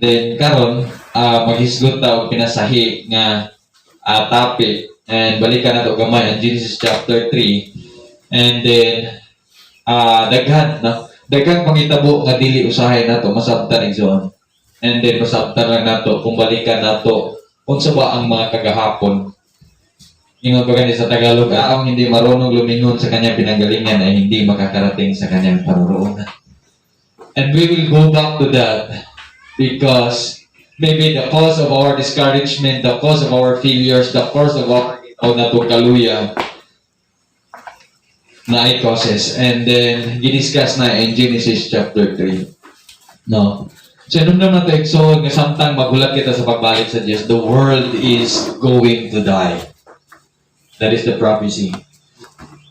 Then karon maghisgot ta og pinasahi nga topic and balikan nato gamay ang Genesis chapter 3 and then daghang pangitabo nga dili usahay nato masabtan igsoon. And then masabtan lang nato kung balikan nato unsa ba ang mga kagahapon. Ingon pa gani sa Tagalog, ang hindi marunong lumingon sa kanyang pinanggalingan ay hindi makakarating sa kanyang paroroonan. And we will go back to that because maybe the cause of our discouragement, the cause of our failures, the cause of our natukaluya na ay causes. And then, gidiscuss na in Genesis chapter 3. No? So, nung naman ito, so, samtang magulat kita sa pagbalik sa Diyos, the world is going to die. That is the prophecy.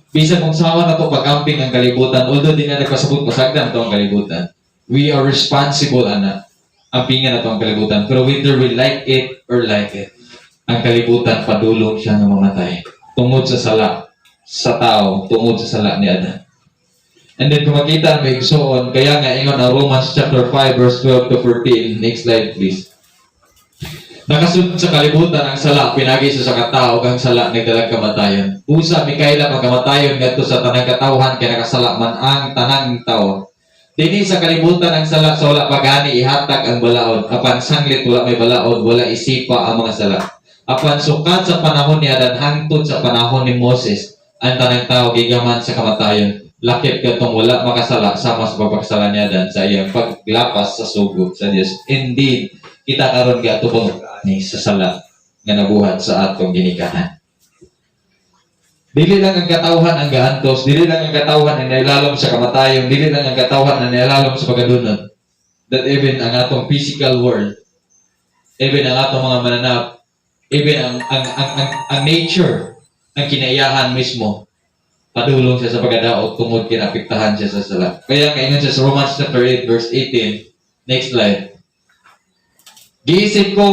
Bisa kung sawa na ito pag-amping ang kalibutan, although di na nagpasabot pasagdan ito ang kalibutan, we are responsible, ampingan na ito ang kalibutan. Pero whether we like it or like it, ang kalibutan, padulong siya na mamatay. Tungod sa sala sa tao, tungod sa sala ni Adan. And then kung makita may igsoon, kaya nga ingon ang Romans chapter 5 verse 12 to 14. Next slide please. Nakasunod sa kalibutan ang sala, pinagi sa katao kang sala nagdalag kamatayon. Usa Mikaela pagkamatayon ngadto sa tanang katawhan kay nakasala man ang tanang tao. Dini sa kalibutan ang sala sa wala pagani ihatag ang balaod. Apan sanglit wala may balaod, wala isipa ang mga sala. Apan sukat sa panahon ni Adan hangtod sa panahon ni Moses, ang tanang tao gigaman sa kamatayon. Lakip katong wala makasala sama sa pagpakasala ni Adan sa iyang paglapas sa sugo sa Dios. Indeed, kita karon gatubong ni sa sala nga nabuhat sa atong ginikanan. Dili lang ang katawhan ang gaantos, dili lang ang katawhan ang nailalom sa kamatayon, dili lang ang katawhan ang nailalom sa pagkadunod. That even ang atong physical world, even ang atong mga mananap, even ang nature, ang kinaiyahan mismo, padulong siya sa pagkadaot tungod kinapiktahan siya sa sala. Kaya kaingon siya sa Romans chapter 8 verse 18. Next slide. Giisip ko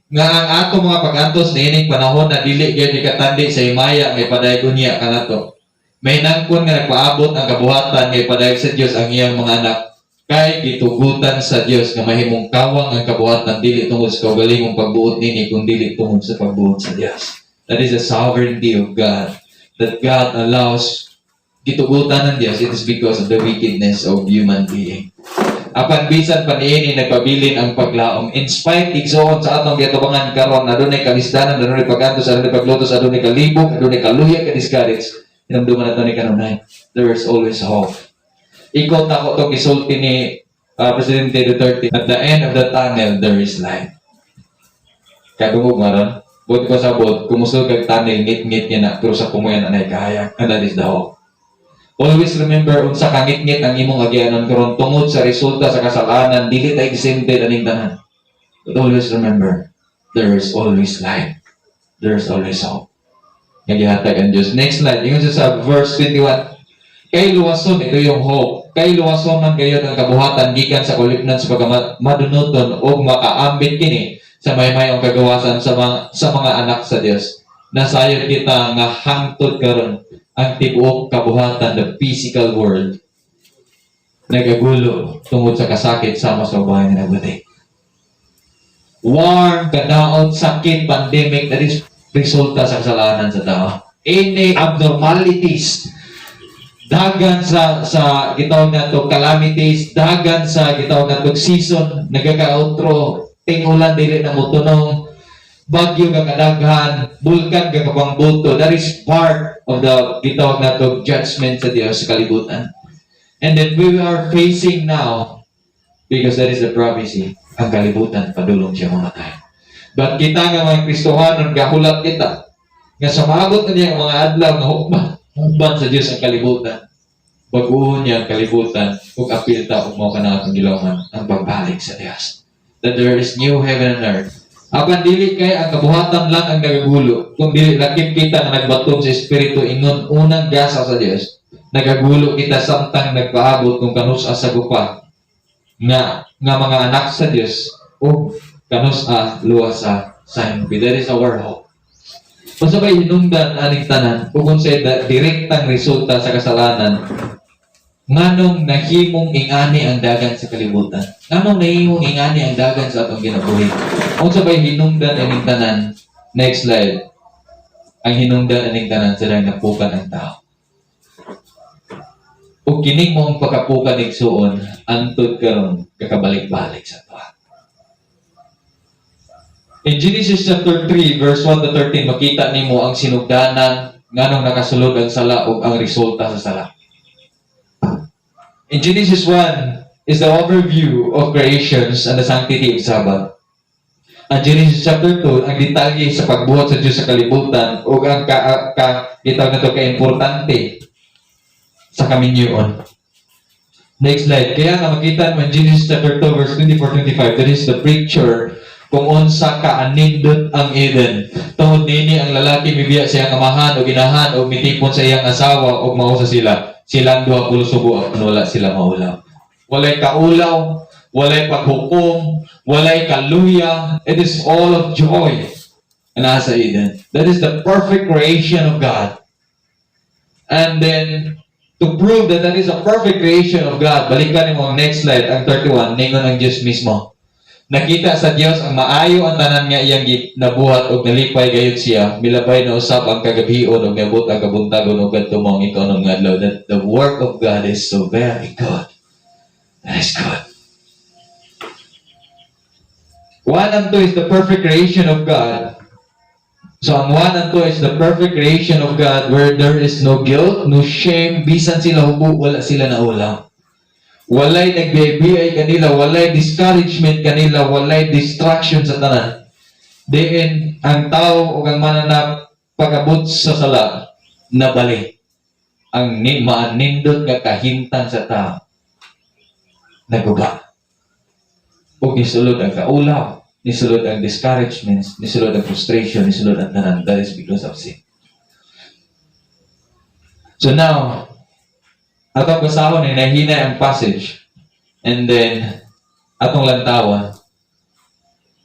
nga ang atong mga pag-antos niining panahon na dili gyud ikatandi sa himaya nga ipadayag unya kanato. May nangkon nga nagpaabot ang kabuhatan nga ipadayag sa Dios ang iyang mga anak kay gitugutan sa Dios nga mahimong kawang ang kabuhatan dili tungod sa kaugalingong pagbuot nini kung dili tungod sa pagbuot sa Dios. That is the sovereignty of God. That God allows gitugutan ng Dios, it is because of the wickedness of human being. Apan bisan pa niini nagpabilin ang paglaom. In spite igsoon sa atong gitabangan karon adunay kalisdanan, adunay pag-antos, adunay paglutos, adunay kalibog, adunay kaluya ka discourage. Hinumduman nato ni kanunay. There is always hope. Ikot ako tong isulti ni Presidente Duterte. At the end of the tunnel, there is light. Kadungog maron. Buot ko sabot, kumusol kag tunnel, ngit-ngit niya na, pero sa kumuyan anay kaya. And that is the hope. Always remember, unsa kangit-ngit ang imong agyanan karon tungod sa resulta sa kasalanan, dili ta exempted aning tanan. But always remember, there is always light. There is always hope. Nagihatag ang Diyos. Next slide. Ingon siya sa verse 21. Kay luwason, ito yung hope. Kay luwason man kayo ang kabuhatan gikan sa kulipnan sa pagamadunuton o makaambit kini sa may-mayong kagawasan sa mga anak sa Dios. Nasayod kita nga hangtod karon ang tibuok kabuhatan, the physical world, nagagulo tungod sa kasakit sama sa bahay nga nagbatay. War, kadaot, sakit, pandemic, that is resulta sa kasalanan sa tao. Any abnormalities, dagan sa gitawag nato calamities, dagan sa gitawag nato season, nagaka-outro, tingulan dili na mutunong, bagyo ka kadaghan, bulkan ka kapangbuto. That is part of the gitawag nato judgment sa Dios sa kalibutan. And that we are facing now, because that is the prophecy, ang kalibutan, padulong siya mamatay. But kita nga mga Kristohanon, gahulat kita, nga sa maabot na niya mga adlaw nga hukban sa Diyos ang kalibutan. Baguhon niya ang kalibutan, kung apil ta, kung mo ka na atong gilawman, ang pagbalik sa Diyos. That there is new heaven and earth. Apan dili kay ang kabuhatan lang ang nagagulo, kung dili lakip kita nga nagbatong sa Espiritu ingon unang gasa sa Dios. Nagagulo kita samtang nagpaabot kung kanusa sa gupa nga mga anak sa Dios o kanusa luwas sa himpi. That is our hope. Kung sabay hinungdan aning tanan, kung sa direktang resulta sa kasalanan, nganong nahimong ingani ang dagan sa kalibutan. Nganong nahimong ingani ang dagan sa atong ginabuhi. Kung sabay hinungdan aning tanan, next slide, ang hinungdan aning tanan sila napukan ang tao. O kining mong pagkapukan igsuon, antod karon kakabalik-balik sa to. In Genesis chapter 3, verse 1 to 13, makita nimo ang sinugdanan nganong nakasulod ang sala o ang resulta sa sala. In Genesis 1 is the overview of creations and the sanctity of Sabbath. Ang Genesis chapter 2, ang detalye sa pagbuhat sa Diyos sa kalibutan o ang gitawag na ito ka-importante sa kaminyoon. Next slide. Kaya nga makita mo in Genesis chapter 2, verse 24-25, that is the picture kung unsa ka anindot ang Eden. Tungod nini ang lalaki mibiya siyang amahan o ginahan o mitipon sa iyang asawa o mausa sila. Silang duha pulo subo at wala sila maulaw. Walay kaulaw, walay paghukom, walay kaluya. It is all of joy na nasa Eden. That is the perfect creation of God. And then, to prove that that is a perfect creation of God, balikan mo ang next slide, ang 31, ningon ang Diyos mismo. Nakita sa Diyos ang maayo ang tanan nga iyang nabuhat o nalipay gayud siya, milabay na usap ang kagabion o nabot ang kabuntagon o kadtumong ikaw ng adlaw. That the work of God is so very good. That is good. 1 and 2 is the perfect creation of God. So ang 1 and 2 is the perfect creation of God where there is no guilt, no shame, bisan sila hubo, wala sila naulang. Walay nagbibiyay kanila, walay discouragement kanila, walay distraction sa tanan. Diin ang tao o ang mananap pagabot sa sala na bali. Ang maanindot nga kahimtang sa tao naguba. O nisulod ang kaulaw, nisulod ang discouragement, nisulod ang frustration, nisulod ang tanan. That is because of sin. So now, atong basahon ni nahinay ang passage, and then atong lantawan,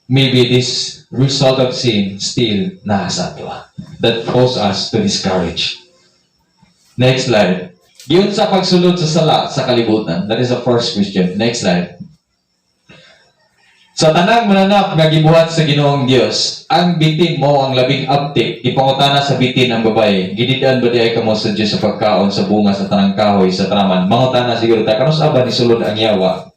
maybe this result of sin still nasa ato that cause us to discourage. Next slide. Giyon sa pagsulod sa sala sa kalibutan. That is the first question. Next slide. Sa tanang mananap nga gibuhat sa Ginoong Dios, ang bitin mo ang labing aptik, ipangutana sa bitin ang babae. Gididaan ba diay kamo sa Dios sa pagkaon sa bunga sa tanang kahoy sa traman? Mangutana siguro ta kanos aba ni sulod ang yawa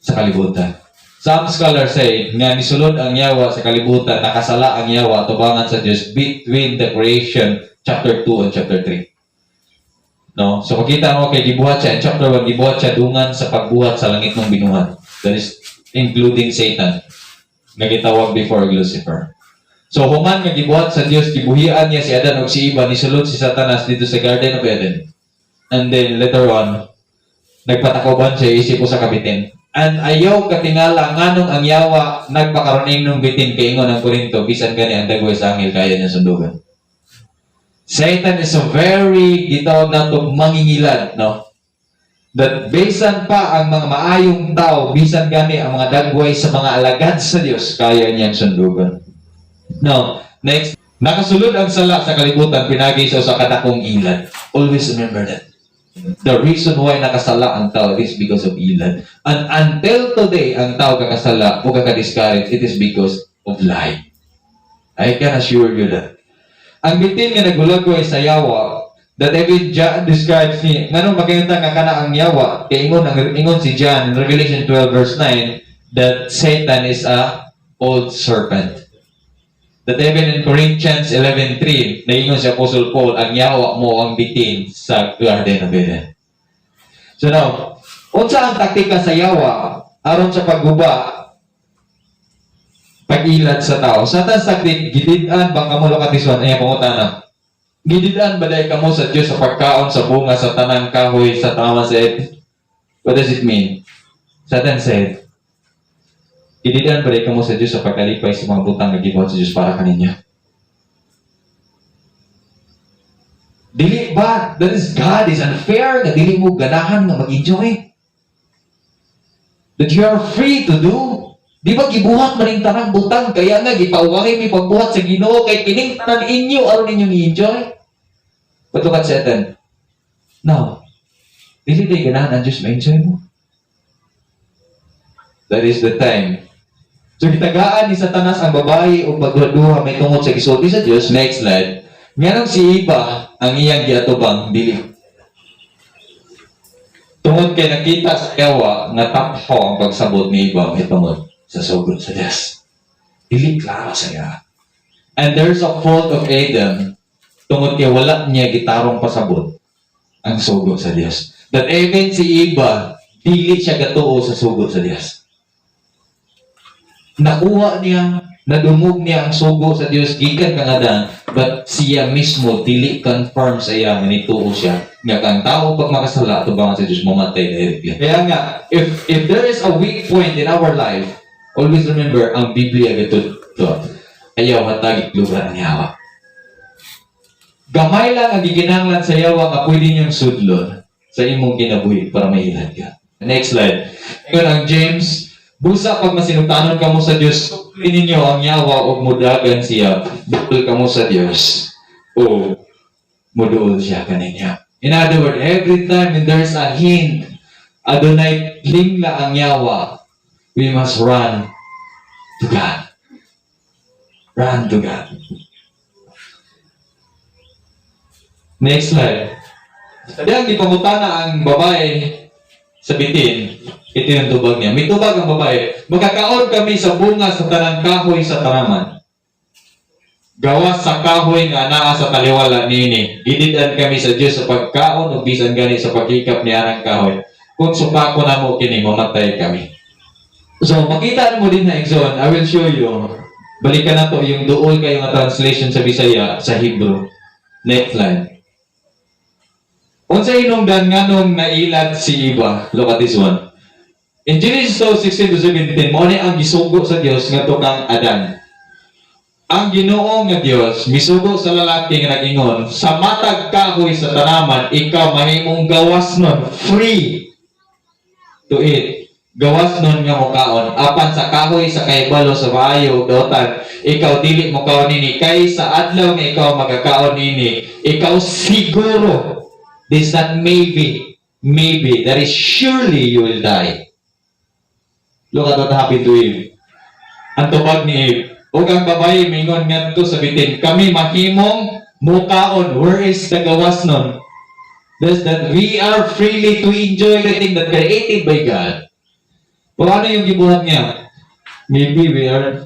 sa kalibutan. Some scholars say nga nisulod ang yawa sa kalibutan, nakasala ang yawa tubangan sa Dios between the creation chapter 2 and chapter 3. No? So makita mo kay gibuhat siya in chapter 1, gibuhat siya dungan sa pagbuhat sa langit ng binuhat. That is including Satan, nga gitawag before Lucifer. So human nga gibuhat sa Dios, gibuhian niya si Adan ug si Eva, nisulod si Satanas dito sa Garden of Eden. And then later on, nagpatakoban siya isip ko sa kabitin. And ayaw katingala nganong ang yawa nagpakaroning ng bitin kay ingon ang Korinto bisan gani ang dagway sa angel kaya niya sundugan. Satan is a very gitawag nato mangingilad, no? That bisan pa ang mga maayong tao, bisan gani ang mga dagway sa mga alagad sa Dios, kaya niyang sundugan. Now, next, nakasulod ang sala sa kalibutan, pinagi sa kadakong ilad. Always remember that. The reason why nakasala ang tao is because of ilad. And until today, ang tao kakasala o kakadiscourage, it is because of lie. I can assure you that. Ang bitin nga nagulagway sa yawa, that even John describes ni, nganong makita nga kana ang yawa, kay ingon si John in Revelation 12 verse 9, that Satan is a old serpent. That even in Corinthians 11:3, naingon si Apostle Paul, ang yawa mo ang bitin sa Garden of Eden. So now, unsa ang taktika sa yawa aron sa pagguba pag-ilad sa tao? Sa tas taktik, gididan bang kamo lokatiswan ay pangutana. Gididan ba dahil kamo sa Diyos sa pagkaon sa bunga sa tanang kahoy sa tama said? What does it mean? Satan said, gididan ba dahil kamo sa Diyos sa pagkalipay sa mga butang na gibuhat sa Diyos para kaninyo? Dili ba? That is God is unfair na dili mo ganahan na mag-enjoy. That you are free to do. Di ba gibuhat man yung tanang butang, kaya nga gipawangay mi pagbuhat sa Ginoo kay kining tanan inyo aron ninyong i-enjoy. But look at Satan. Now, dili day ganahan ang Diyos ma-enjoy mo. That is the time. So, gitagaan ni Satanas ang babae o pagduha may tungod sa gisulti sa Diyos. Next slide. Nganong si Eva ang iyang giatubang dili. Tungod kay nakita sa Yawa nga tapho ang pagsabot ni Eva may tungod sa sugod sa Diyos. Dili klaro sa iya. And there's a fault of Adam tungod kay wala niya gitarong pasabot ang sugod sa Diyos. That even si Eva dili siya gatuo sa sugod sa Diyos. Nakuha niya, nadumog niya ang sugo sa Diyos gikan kang Adan, but siya mismo dili confirm sa iya nga nituo siya nga kang tao pag makasala tubangan sa Diyos mamatay directly. Kaya nga, if there is a weak point in our life, always remember ang Biblia gatud to. Ayaw hatag lugar ang Yawa. Gamay lang ang giginanglan sa Yawa nga pwede niyong sudlon sa imong kinabuhi para mailad ka. Next slide. Ngayon ang James, busa pag masinutanon ka mo sa Diyos, suklin ninyo ang Yawa o mudagan siya, bukol ka mo sa Diyos, o muduol siya kaninya. In other words, every time there's a hint, adunay lingla ang Yawa, we must run to God. Run to God. Next slide. Sadyang ipangutana ang babae sa bitin, ito yung tubag niya. May tubag ang babae. Magkakaon kami sa bunga sa tanang kahoy sa tanaman. Gawas sa kahoy nga naa sa taliwala niini. Gididan kami sa Diyos sa pagkaon o bisan gani sa pagkikap ni arang kahoy. Kung supako na mo kini, mamatay kami. So, makita mo din na Exxon, I will show you. Balikan na to yung duol kayo nga translation sa Bisaya, sa Hebrew. Next slide. Unsa hinungdan nganong nailad si Eva? Look at this one. In Genesis 16-17, mo ni ang gisugo sa Dios ngadto kang Adan. Ang Ginoo nga Dios misugo sa lalaki nga nagingon, sa matag kahoy sa tanaman ikaw mahimong gawas nun, free to eat. Gawas nun nga mukaon. Apan sa kahoy sa kaibalo sa maayo dotan, ikaw dili mo kaon nini kay sa adlaw nga ikaw magakaon nini, ikaw siguro. This is not maybe. Maybe. That is surely you will die. Look at what happened to Eve. Ang tubag ni Eve. O ang babae, mingon nga ito sabitin, kami mahimong mukaon. Where is the gawas nun? That we are freely to enjoy the thing that created by God. O ano yung gibuhat niya? Maybe we are,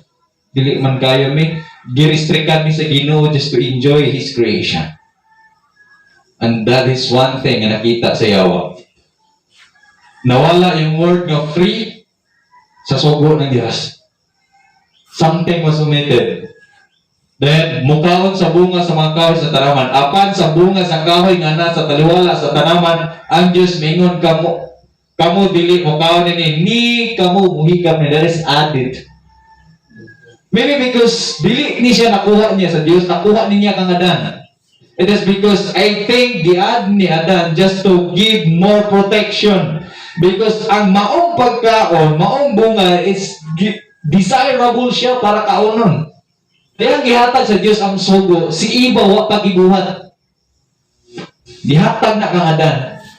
dili man kayo mi, girestrikan mi sa Ginoo just to enjoy His creation. And that is one thing na nakita sa Yawa. Nawala yung word nga free sa sugo ng Diyos. Something was omitted. Then, mukaon sa bunga sa mga kahoy sa tanaman. Apan sa bunga sa kahoy nga na sa taliwala sa tanaman, ang Diyos mingon kamo dili mukaon ni kamo muhikap ni. That is added. Maybe because dili ni siya nakuha niya sa Diyos, nakuha niya kang Adan. It is because I think the ad ni Adan just to give more protection. Because ang maong pagkaon, maong bunga is desirable siya para kaonon. Kaya gihatag sa Diyos ang sugo, si Eva wa pagibuhat. Gihatag na kang Adan.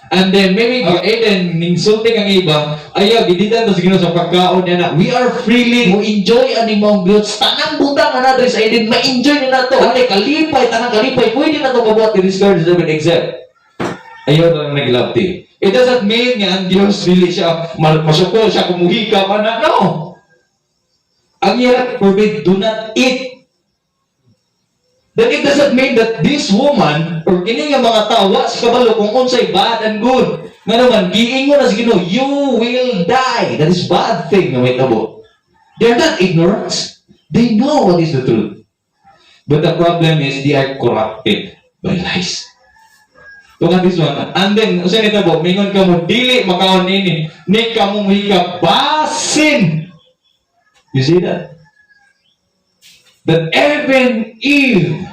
And then maybe Eden ninsulti kang Eva, ayaw giditan to sa Ginoo sa pagkaon niya na we are freely mo enjoy ani mong goods. Tanang butang na natin sa Eden, ma-enjoy ni nato. Ani kalipay, tanang kalipay, pwede na to mabuhat ni discourage them except. Ayaw na lang naglabti. It doesn't mean nga ang Diyos dili siya masuko siya kumuhika man na. No. Ang hirap forbid, do not eat. Then it doesn't mean that this woman or kini nga mga tawa sa kabalo kung unsay bad and good. Nga naman, giingon na sa Ginoo, you will die. That is bad thing na may tabo. They're not ignorant. They know what is the truth. But the problem is they are corrupted by lies. Look at this one. And then, usa ni tabo, mingon ka mo, dili makaon ini. Ni ka mo muhika basin. You see that? That even Eve,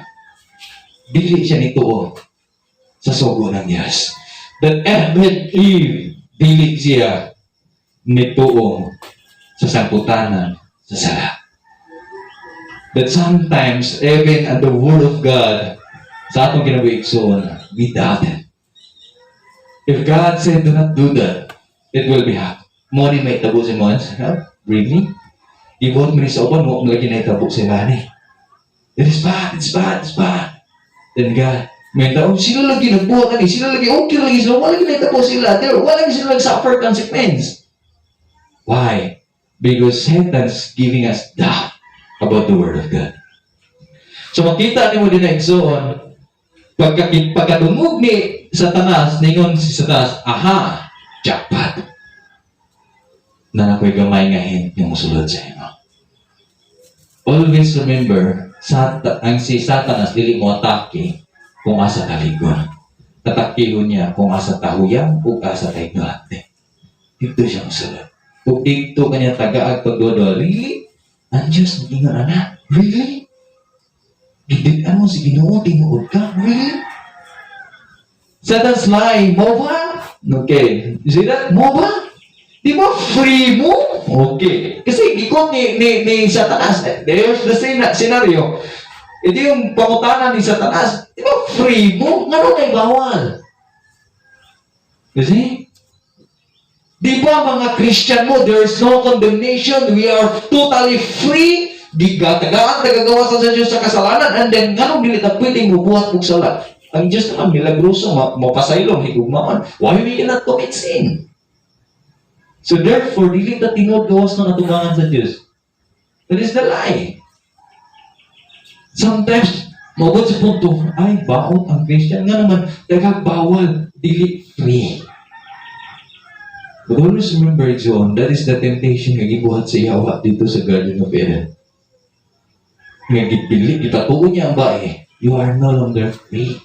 dili siya nituo sa sugo ng Diyos. That even Eve, dili siya nituo sa sangputanan sa sala. That sometimes, even at the Word of God, sa atong kinabuigsoon, we doubted. If God said, do not do that, it will be happen. Mo ni may tabo si Mons. Really? Ibot mo ni sa upan, mo lagi na itabo si Lani. It is bad, it's bad, it's bad. Then God, may tao, sila lagi nagbuhat ni, sila lagi okay lagi sila, wala lagi na itabo sila. Wala lagi sila suffer consequence. Why? Because Satan's giving us doubt about the Word of God. So makita ni mo din na igsoon, pagkadungog ni Satanas, ningon si Satanas, aha, jackpot. Na nako'y gamay ngayon yung musulod sa iyo. Always remember, ang si Satanas dili mo atake kung asa taligon. Tatakihon niya kung asa tahuyang o asa taignorante. Dito siya musulod. Kung dito kanya tagaag pagdodol, really? Ang Diyos, mag-ingon na. Really? Giditan mo si Ginoo, tinuod ka? Really? Satan's lie, mo ba? Okay. You see that? Mo ba? Di ba free mo? Okay. Kasi ikot ni Satanas, there's the scenario. Ito yung pangutanan ni Satanas. Di ba free mo? Nga nung bawal? You see? Di ba mga Christian mo, there's no condemnation. We are totally free. Gigatagaan, nagagawasan sa Diyos sa kasalanan, and then, ganong dili na pwedeng mabuhat kong sala. Ang Diyos naman, milagroso, mapasaylong, higugmaan. Why we cannot commit sin? So therefore, dili na tinod gawas na natubangan sa Diyos. That is the lie. Sometimes, mabot sa punto, ay, baot ang Christian. Nga naman, nagagbawal, dili free. But always remember, John, that is the temptation nga gibuhat sa Yawa dito sa Garden of Eden. Nga gipili, ipatuon niya ang bae, you are no longer free.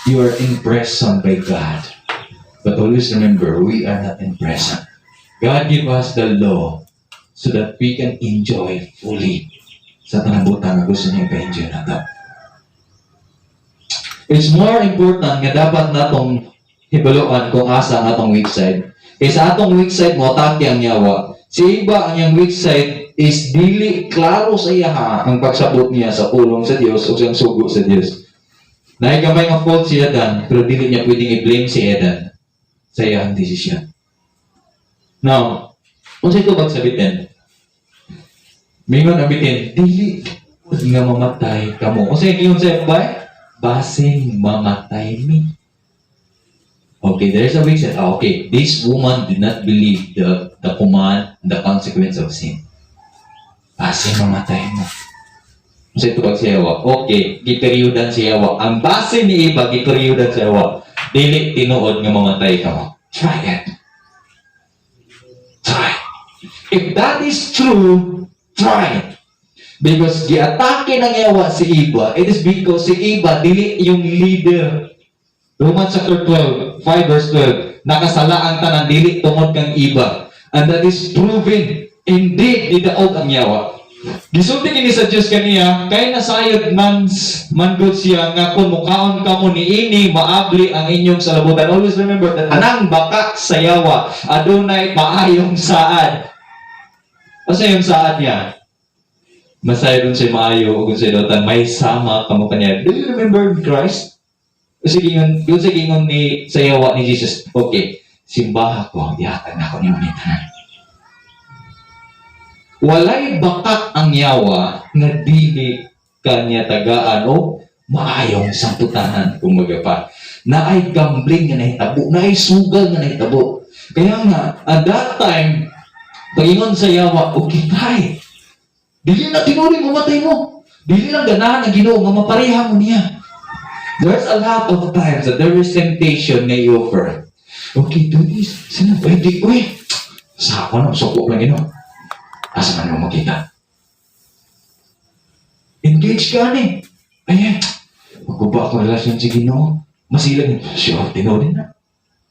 You are imprisoned by God. But always remember, we are not imprisoned. God gave us the law so that we can enjoy fully sa tanabutan na gusto niya pa-enjoy natin. It's more important nga dapat natong hibaluan kung asa ang atong weak side. Kaysa atong weak side mo, atake ang Yawa. Si iba ang yung weak side is dili klaro sa iya ang pagsabot niya sa pulong sa Dios o sa sugo sa Dios. Naigamay nga fault si Adan, pero dili niya pwedeng i-blame si Adan sa iyang desisyon. Now, kung sa ito magsabitin, mingon ang bitin, dili nga mamatay ka mo. Kung sa iyon sa ba? Basing mamatay mi. Okay, there's a weak side. Okay, this woman did not believe the command, the consequence of sin. Base mamatay mo. Kasi ito pag si Yawa, okay, giperiyudan si Yawa. Ang base ni iba, giperiyudan si Yawa. Dili tinuod nga mamatay ka mo. Try it. Try. If that is true, try it. Because giatake ng Yawa si Iba, it is because si Iba, dili yung leader. Romans chapter 12, 5 verse 12, nakasala ang tanan, dili tungod kang Iba. And that is proven. Indeed, didaog ang Yawa. Gisulti kini sa Diyos kaniya, kay nasayod man-good siya, nga kung mukhaon ka mo ni ini, maabli ang inyong salabutan. Always remember that anang baka sa Yawa, adunay maayong saad. Kasi yung saad niya, masayod siya maayo, kung siya dotan, may sama ka mo kanya. Do you remember Christ? Sige yun ni sa Yawa ni Jesus, okay, simbaha ko, ihatag na ako ni Manitan. Walay bakat ang Yawa na dili kanya tagaan o maayong samputanan kumaga pa. Naay gambling nga nahitabo, naay sugal nga nahitabo. Kaya nga, at that time, pagingon sa Yawa, okay, kay. Dili na tinuring mamatay mo. Dili lang ganahan ang Ginoo nga mapareha mo niya. There's a lot of times that there is temptation na i-offer. Okay, do this. Sino pwede? Uy, sa ako na, suko lang Ginoo. Asa man mo makita? Engage ka ni. Ayan. Magkuba ako relasyon si Ginoo. Masilang. Sure, tinawin na.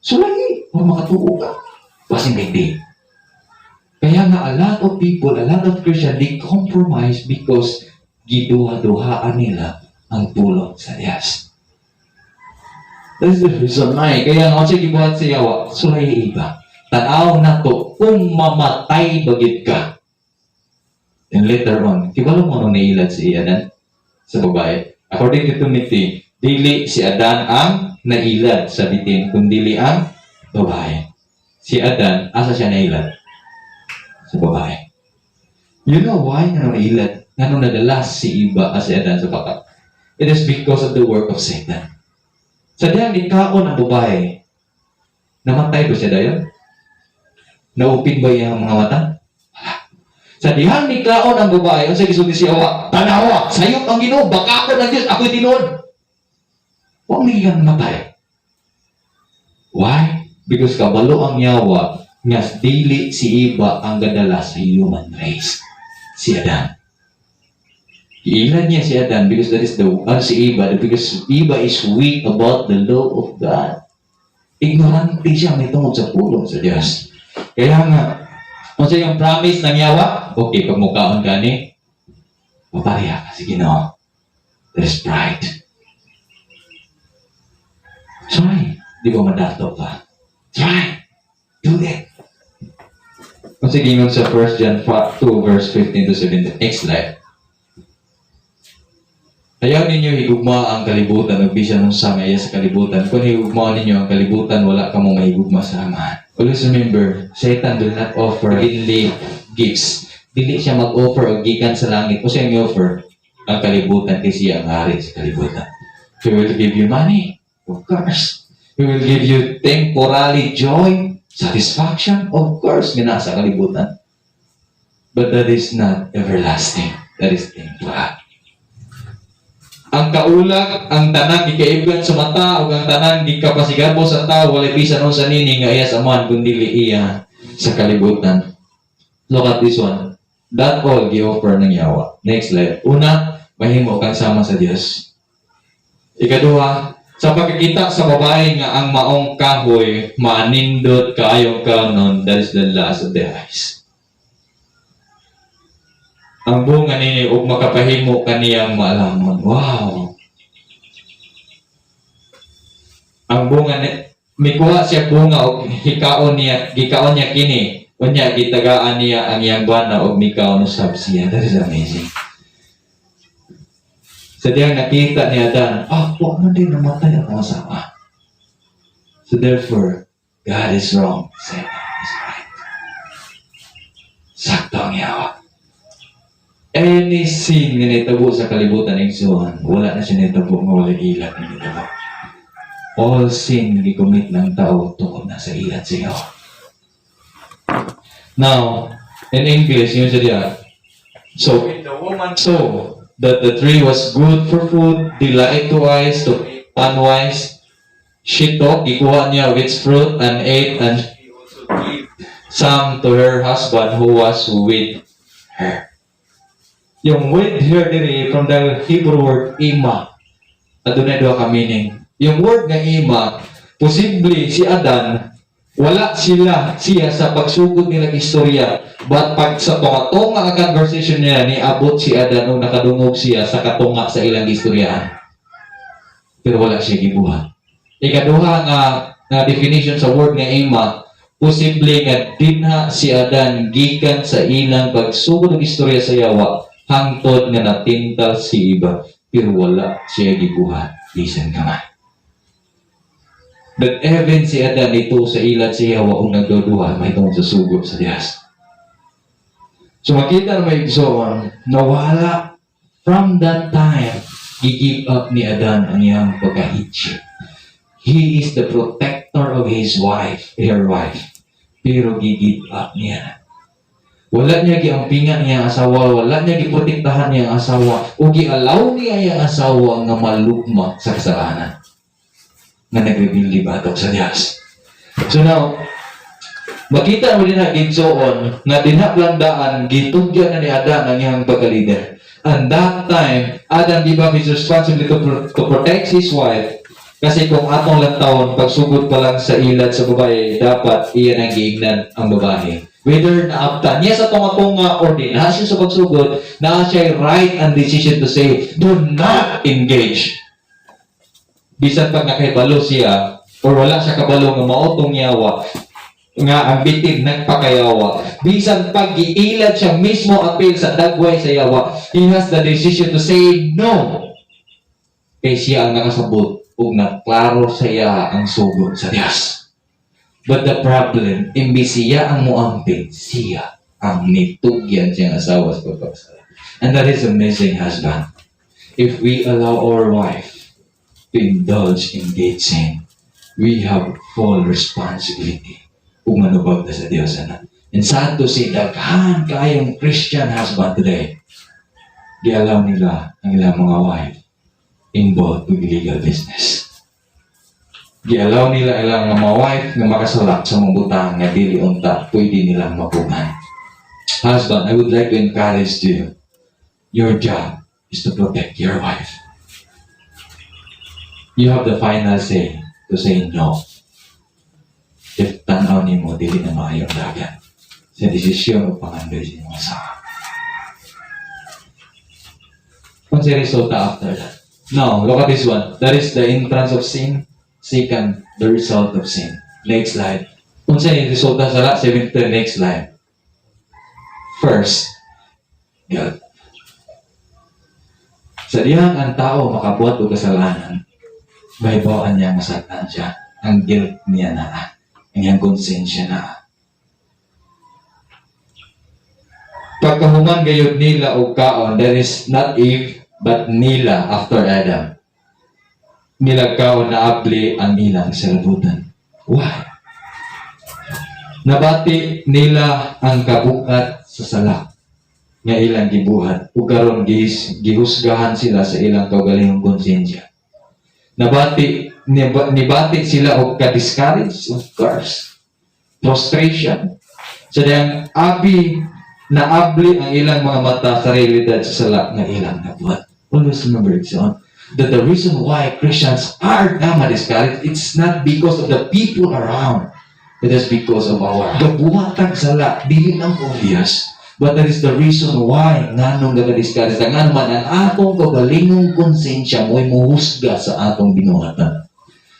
So lagi. Kung makatuo ka. Basing hindi. Kaya nga, a lot of people, a lot of Christians, they compromise because giduha-duhaan nila ang tulong sa Diyos. That's the reason why. Kaya nga, siya gibuhat sa Yawa, sulay iba. Tanaw na to, kung mamatay bagid ka. And later on, kibalo mo nung nailad si Adan sa babae. According to Timothy, dili si Adan ang nailad sa bitin kundili ang babae. Si Adan, asa siya nailad? Sa babae. You know why nga nailad? Nga nadalas si Iba as si Adan sa pakat? It is because of the work of Satan. Sa diyang ikaon ang babae, namatay ba siya dayon? Naupin ba yung mga mata? Sa dihang nikaon ang babae, ang sa gisulti siya, tanawa, sayop ang Ginoo, baka ako ng Diyos, ako'y tinuod. Huwag nagiging matay. Why? Because kabalo ang yawa, nga dili si Iba ang gadala sa human race. Si Adan. Iilan niya si Adan because that is si Iba, because Iba is weak about the law of God. Ignorante siya, may tungod sa pulong sa Diyos. Kaya nga, kung siya yung promise ng yawa, okay, pag mukhaon ka ni, papariya ka, sige no. There's pride. Try. Di ba madato ka? Try. Do it. Kung sige yun sa 1 John 2 verse 15 to 17, next slide. Ayaw ninyo higugma ang kalibutan, nagbisa nung samaya sa kalibutan. Kung higugma ninyo ang kalibutan, wala ka mong mahigugma sa amahan. Always remember, Satan will not offer heavenly gifts. Dili siya mag-offer o gikan sa langit. O siya i-offer ang kalibutan kasi ang hari sa kalibutan. He will give you money, of course. He will give you temporary joy, satisfaction, of course, nga nasa kalibutan. But that is not everlasting. That is temporary. Ang kaulag, ang tanang gikaiban sa mata, o ang tanang gikapasigabo sa tao, wala bisan o sa nini, nga iya sa man, kundi iya sa kalibutan. Look at this one. That all gi-offer ng yawa. Next slide. Una, mahimo kang sama sa Diyos. Ikaduha, sa pagkikita sa babae nga ang maong kahoy, manindot kaayong kanon, that is the last of the eyes. Ang bunga nini ug makapahimo kaniyang maalamon. Wow! Ang bunga ni mikuha siya bunga og gikaon niya kini. Unya gitagaan niya ang iyang bana og mikaon usab siya. That is amazing. Sa diyang nakita ni Adan, huwag na din namatay ang asawa. So therefore, God is wrong. Satan is right. Sakto ang yawa. Any sin na nitabo sa kalibutan ng Suhan, wala na siya nitabo, wala ilat na nitabo. All sin na gikomit ng tao tungkol na sa ilat siya. Now, in English, yun siya. So, the woman saw that the tree was good for food, delight to eyes, to unwise. She took, ikuha niya of its fruit and ate, and she also gave some to her husband who was with her. Yung with her diri from the Hebrew word ima. Adunay duha ka meaning. Yung word nga ima, posible si Adan wala siya sa pagsugod nila istorya, but pag sa tunga ang conversation nila ni abot si Adan nung nakadungog siya sa katunga sa ilang istoryahan. Pero wala siya gibuhat. Ikaduha nga definition sa word nga ima, posible nga dinha si Adan gikan sa ilang pagsugod ng istorya sa yawa hangtod nga natintal si Iba, pero wala siya gibuhat bisan kamay. But even si Adan ito sa ilat siya waong nagduduha may tungkol sa sugod sa Diyos. So makita na may igsoon, nawala from that time, i-give up ni Adan ang iyang pagka-hitchip. He is the protector of his wife, her wife. Pero i-give up niya. Wala niya giampingan niya ang asawa, wala niya giprotektahan niya ang asawa, o gialaw niya ang asawa nga malugma sa kasalanan na nagrebildi batok sa Diyos. So now, makita mo din na gitsoon na dinaplandaan, gitugyan na ni Adan ang iyang pagka-leader. And that time, Adan give up his responsibility to protect his wife. Kasi kung atong lang taon, pagsugod pa lang sa ilad sa babae, dapat iyan ang giignan ang babae. Whether naaptan niya sa tunga-tunga or di na siya sa pagsugod, na siya right and decision to say, do not engage. Bisan pag nakahibalo siya, or wala siya kabalo nga maotong yawa, nga ang bitin nagpakayawa. Bisan pag iilad siya mismo apil sa dagway sa yawa, he has the decision to say no. Kaya siya ang nakasabot ug naklaro sa iya ang sugod sa Dios. But the problem, imbis siya ang muamping, siya ang nitugyan siyang asawa sa pagkakasala. And that is a missing husband. If we allow our wife to indulge in gay sin, we have full responsibility kung manubag na sa Diyos. And sad to say, daghan kayong Christian husband today, di-allow nila ang ilang mga wife involved with illegal business. Di-allow nila ilang mga wife na makasalak sa mga butang nga dili unta pwede nilang mapunan. Husband, I would like to encourage you. Your job is to protect your wife. You have the final say to say no. If tanaw ni mo, dili na maayong dagan sa desisyon o pangandoy sa inyong asawa. What's the result after that? Now, look at this one. That is the entrance of sin. Second, the result of sin. Next slide. Kung saan yung result sa sala, 73, next slide. First, guilt. Sa diyang ang tao makabuhat o kasalanan, mahibawaan niya masaktan siya. Ang guilt niya na, ang iyang konsensya na. Pagkahuman gayod nila o kaon, that is not Eve, but nila after Adam. Nila kaon na abli ang ilang salabutan. Why? Nabati nila ang kabukat sa sala nga ilang gibuhat ug karon gihusgahan sila sa ilang kaugalingong konsensya. Nibati sila og ka-discourage, of course. Frustration. So diyang na abli ang ilang mga mata sa realidad sa sala nga ilang nabuhat. Always remember it, son, that the reason why Christians are discouraged, it's not because of the people around. It is because of our gabuhatag sala, dili lang obvious. But that is the reason why nganong nag-discourage na nga naman ang atong kagalingong konsensya mo'y muhusga sa atong binuhatan.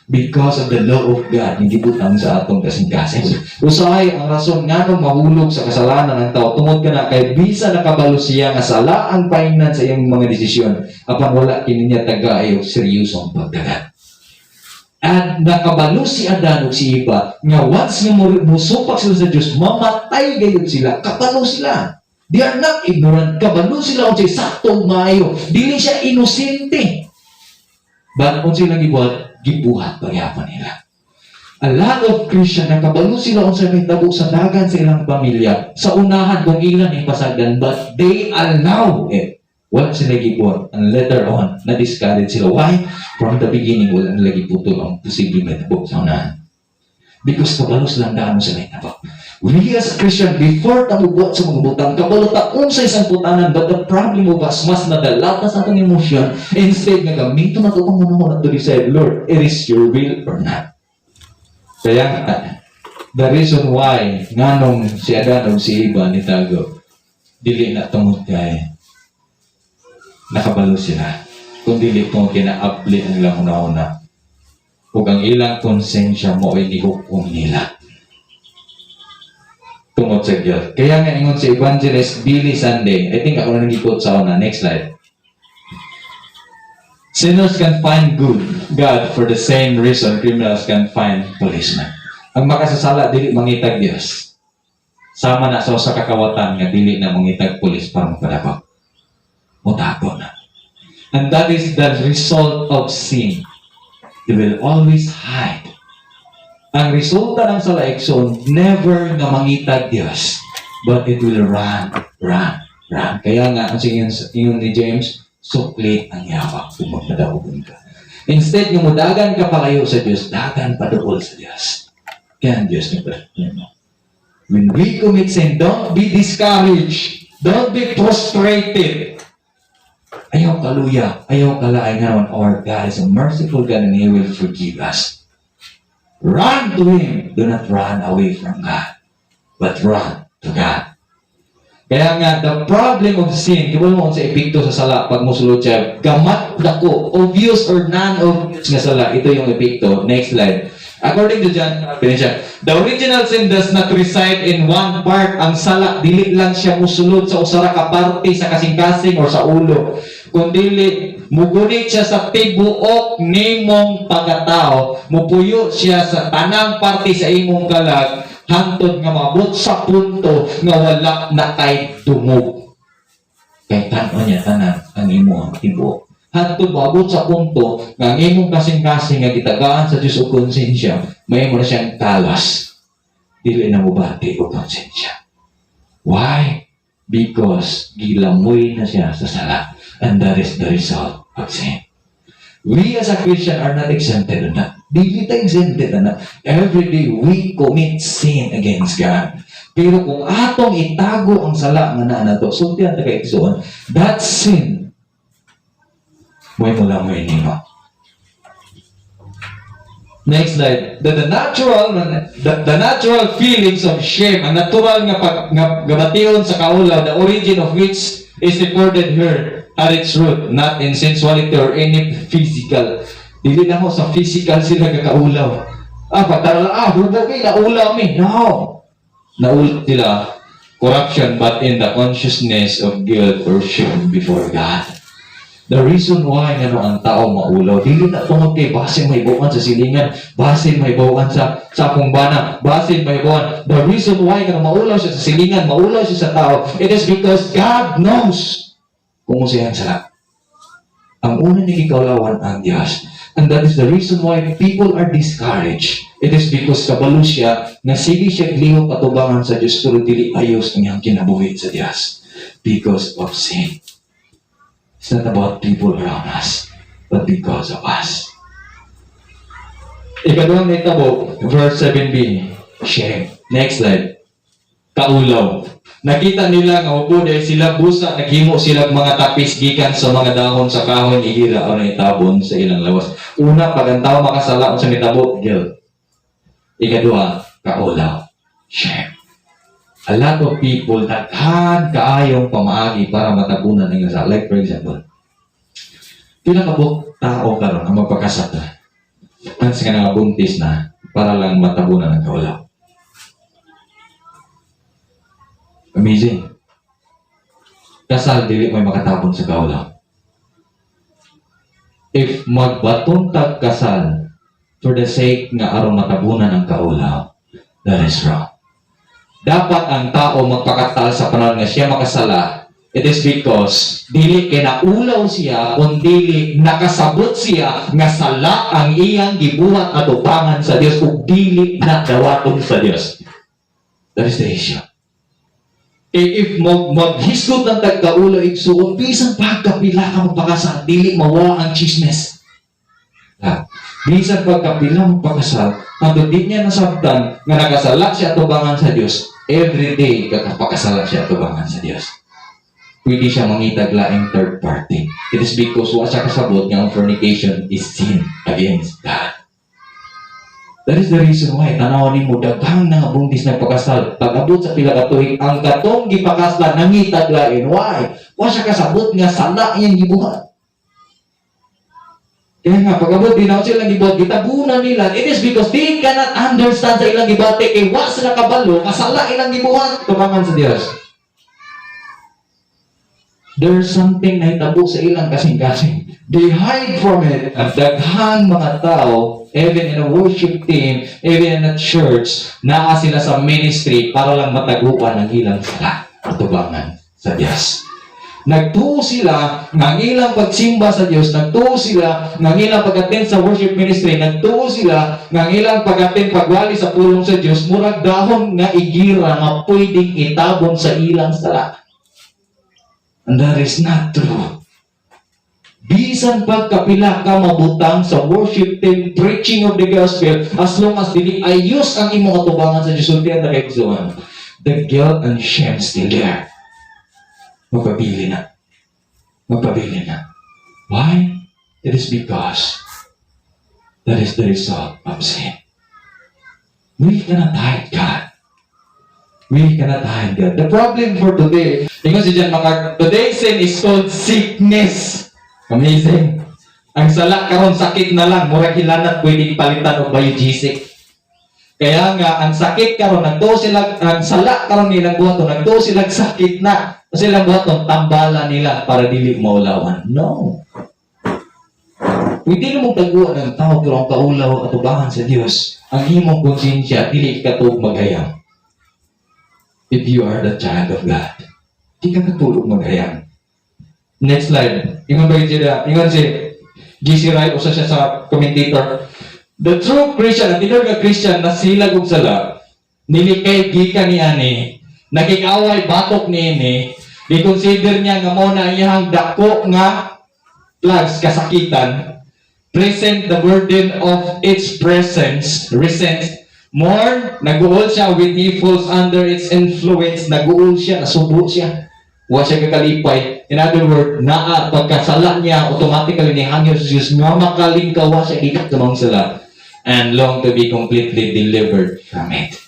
Because of the law of God, hindi butang sa atong kasing-kasing. Usahay ang rason nganong mahulog sa kasalanan ng tao. Tungod ka na kay bisa nakabalo siya nga sala ang painan sa iyang mga desisyon. Apan wala kini niya taga-ayo seryosong pagdagat. At nakabalo si Adan o si Eva, nga once nga musupak sila sa Diyos, mamatay gayud sila, kabalo sila. They are not ignorant, kabalo sila kung siya saktong maayo. Dili siya inosente. But kung sila gibuhat pagyapan nila. A lot of Christian, nakabalo sila kung sa may tabo sa dagan sa ilang pamilya, sa unahan kung ilan yung pasagdan, but they allow it. Wala sila gibuhat. And later on, na-discourage sila. Why? From the beginning, wala nila giputol ang posibleng may tabok sa unahan. Because kabalos lang daan mo sa may tabok. We as Christian, before tamubuhat sa mga butang, kabalo taon sa isang putanan, but the problem of us, mas nadalata sa atong emosyon, instead na gamito na ito kung muna to decide, Lord, it is your will or not. Kaya, the reason why, nganong si Adan o si Eva ni Tago, dili na tungod kay nakabalo sila. Kung dili kung kinaapli ang ilang una-una. Kung ang ilang konsensya mo ay nihukom nila. Tungod sa Diyos. Kaya nga ingon si Evangelist Billy Sunday, I think ako na nag-ikot sa una. Next slide. Sinners can find God for the same reason criminals can find policemen. Ang makasasala, dili mangitag Diyos. Sama na sa kakawatan nga dili na mangitag pulis para magpadako. Mutago na. And that is the result of sin. They will always hide. Ang resulta ng salaikson, never na mangitag Diyos, but it will run. Kaya nga, ang ingon ni James, sukli ang yawa kung magpadahugon ka. Instead, yung mudagan ka palayo sa Diyos, dagan paduol sa Diyos. Kaya ang Diyos mo. When we commit sin, don't be discouraged. Don't be frustrated. Ayaw kaluya, ayaw kalaay nga naman, our God is a merciful God and He will forgive us. Run to Him. Do not run away from God, but run to God. Kaya nga, the problem of sin, kaya mo sa epekto sa sala, pag musulod siya, gamat dako, obvious or non-obvious nga sala, ito yung epekto. Next slide. According to John, the original sin does not reside in one part. Ang sala, dili lang siya musulod sa usara ka parte sa kasing-kasing or sa ulo. kundili mugunit siya sa tibuok nimong pagkatao, mupuyo siya sa tanang parte sa imong kalag, hantod nga mabot sa punto nga wala na kay dumog. Kay tanon niya tanan ang imong tibuok. Hantod mabot sa punto nga ang imong kasing-kasing nga gitagaan sa Dios o konsensya, may mo na siyang talas. Dili na mo bati o konsensya. Why? Because gilamoy na siya sa sala. And that is the result of sin. We as a Christian are not exempted on that. Dili tayo exempted on that. Every day we commit sin against God. Pero kung atong itago ang sala nga na to, sultihan na kay Igsoon, that sin, may mula mo nimo. Next slide. The natural feelings of shame, ang natural nga gabation sa kaulaw, the origin of which is recorded here at its root, not in sensuality or any physical. Dili na mo sa physical sila kakaulaw. Patara, hubog naulaw mi. No. Naulaw sila corruption, but in the consciousness of guilt or shame before God. The reason why nga ang tao maulaw, dili na tungod kay basin may buwan sa silingan, basin may buwan sa pungbana, basin may buwan. The reason why nga maulaw siya sa silingan, maulaw siya sa tao, it is because God knows kung siya sala. Ang una ni kaulawan ang Diyos. And that is the reason why people are discouraged. It is because kabalo siya na sige siya liho katubangan sa Diyos pero dili ayos ang iyang kinabuhi sa Diyos. Because of sin. It's not about people around us, but because of us. Ikaduhang nitabo, verse 7b, shame. Next slide. Kaulaw. Nakita nila nga upo dahil sila busa, naghimo sila mga tapis gikan sa mga dahon sa kahoy ni Hira o itabon sa ilang lawas. Una, pag ang tao makasala sa nitabo, guilt. Ikaduha, kaulaw. Shame. A lot of people naghan kaayong pamaagi para matabunan ng isa. Like for example, pila ka tao karon ang magpakasata. Ang sa nga buntis na para lang matabunan ng kaulaw. Amazing. Kasal, dili may makatapon sa kaulaw. If magbatong tag kasal for the sake nga aron matabunan ang kaulaw, that is wrong. Dapat ang tao magpakatal sa panahon nga siya makasala. It is because dili kay naulaw siya kung dili nakasabot siya nga sala ang iyang gibuhat at upangan sa Dios ug dili na dawaton sa Dios. That is the issue. If maghisgot ng tagkaulo igsuon, bisan pagkapila ka magpakasal, dili mawa ang chismes. Bisan pagkapila magpakasal, hanggang di niya nasabtan nga nakasala siya tubangan sa Diyos, every day kakapakasala siya tubangan sa Diyos. Pwede siya mangitag laing third party. It is because wa siya kasabot nga ang fornication is sin against God. That is the reason why tanawon mo daghang nga buntis na pagkasal. Pag-abot sa pila ka tuig, ang katong gipakaslan nangitag lain. Why? Wa siya kasabot nga sala iyang gibuhat. Kaya nga, pag-abot din ako silang gibuhat, gitabunan nila. It is because they cannot understand sa ilang gibate kay wa sila kabalo, kasala ilang gibuhat. Tumangan sa Diyos. There's something na hitabo sa ilang kasing-kasing. They hide from it. At daghang mga tao, even in a worship team, even in a church, naa sila sa ministry para lang mataguan ang ilang sala at tubangan sa Diyos. Nagtuo sila ng ilang pagsimba sa Diyos, nagtuo sila ng ilang pag-attend sa worship ministry, nagtuo sila ng ilang pag-attend pagwali sa pulong sa Diyos, murag dahon nga igira nga pwedeng itabon sa ilang sala. And that is not true. Bisan pagkapila ka mabutang sa worship team, preaching of the gospel, as long as dili ayos ang imong katubangan sa Diyos, na kay Igsoon, the guilt and shame still there. Magpabili na. Magpabili na. Why? It is because that is the result of sin. We cannot hide God. We cannot hide God. The problem for today, because John MacArthur, today's sin is called sickness. Amazing. Ang sala karon sakit na lang, murag hilanat pwede palitan og biogesic. Kaya nga, ang sakit karon nagtuo sila, ang sala karon nilang buhaton, nagtuo sila sakit na. Kasi silang buhaton, tambala nila para dili maulawan. No. Hindi mo taguan ng tao pero ang kaulaw at ubangan sa Diyos. Ang imong konsensya, dili ka to maghayang. If you are the child of God, di ka katulog maghayang. Next slide. Ingon ba ingon si GC Wright, usa siya sa commentator. The true Christian, ang tinod nga Christian na silag og sala, nilikay gikan ni ani, nakikaway batok niini, i-consider niya nga mo na iyang dako nga plagues, kasakitan, present the burden of its presence, resent, mourn, naguol siya when he falls under its influence, naguol siya, nasubo siya, wa siya kakalipay. In other words, pagkasala niya, automatically ni hangyo sa Diyos, nga makalingkawa siya ikat sa mga sala, and long to be completely delivered from it.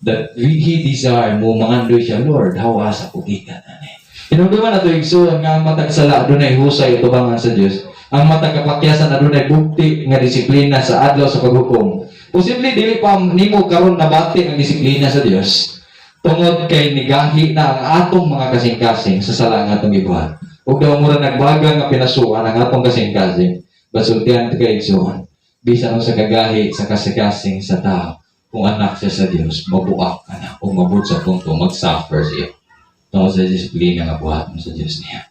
That he desire mo mangandoy siya, Lord, hawas ako gikan ani. Inumduman nato igsuon nga ang matag sala adunay husay utubangan sa Dios. Ang matag kapakyasan adunay bukti nga disiplina sa adlaw sa paghukom. Posible dili pa nimo karon nabati ang disiplina sa Dios. Tungod kay nigahi na ang atong mga kasing-kasing sa sala nga atong gibuhat. Ug daw mura nagbaga nga pinasuan ang atong kasing-kasing. Basultian kay igsuon. Bisan sa kagahi sa kasing-kasing sa tao, kung anak siya sa Dios, mabuak ka na. Kung mabut sa punto, mag-suffer siya. Tungkol sa disiplina nga buhat mo sa Diyos niya.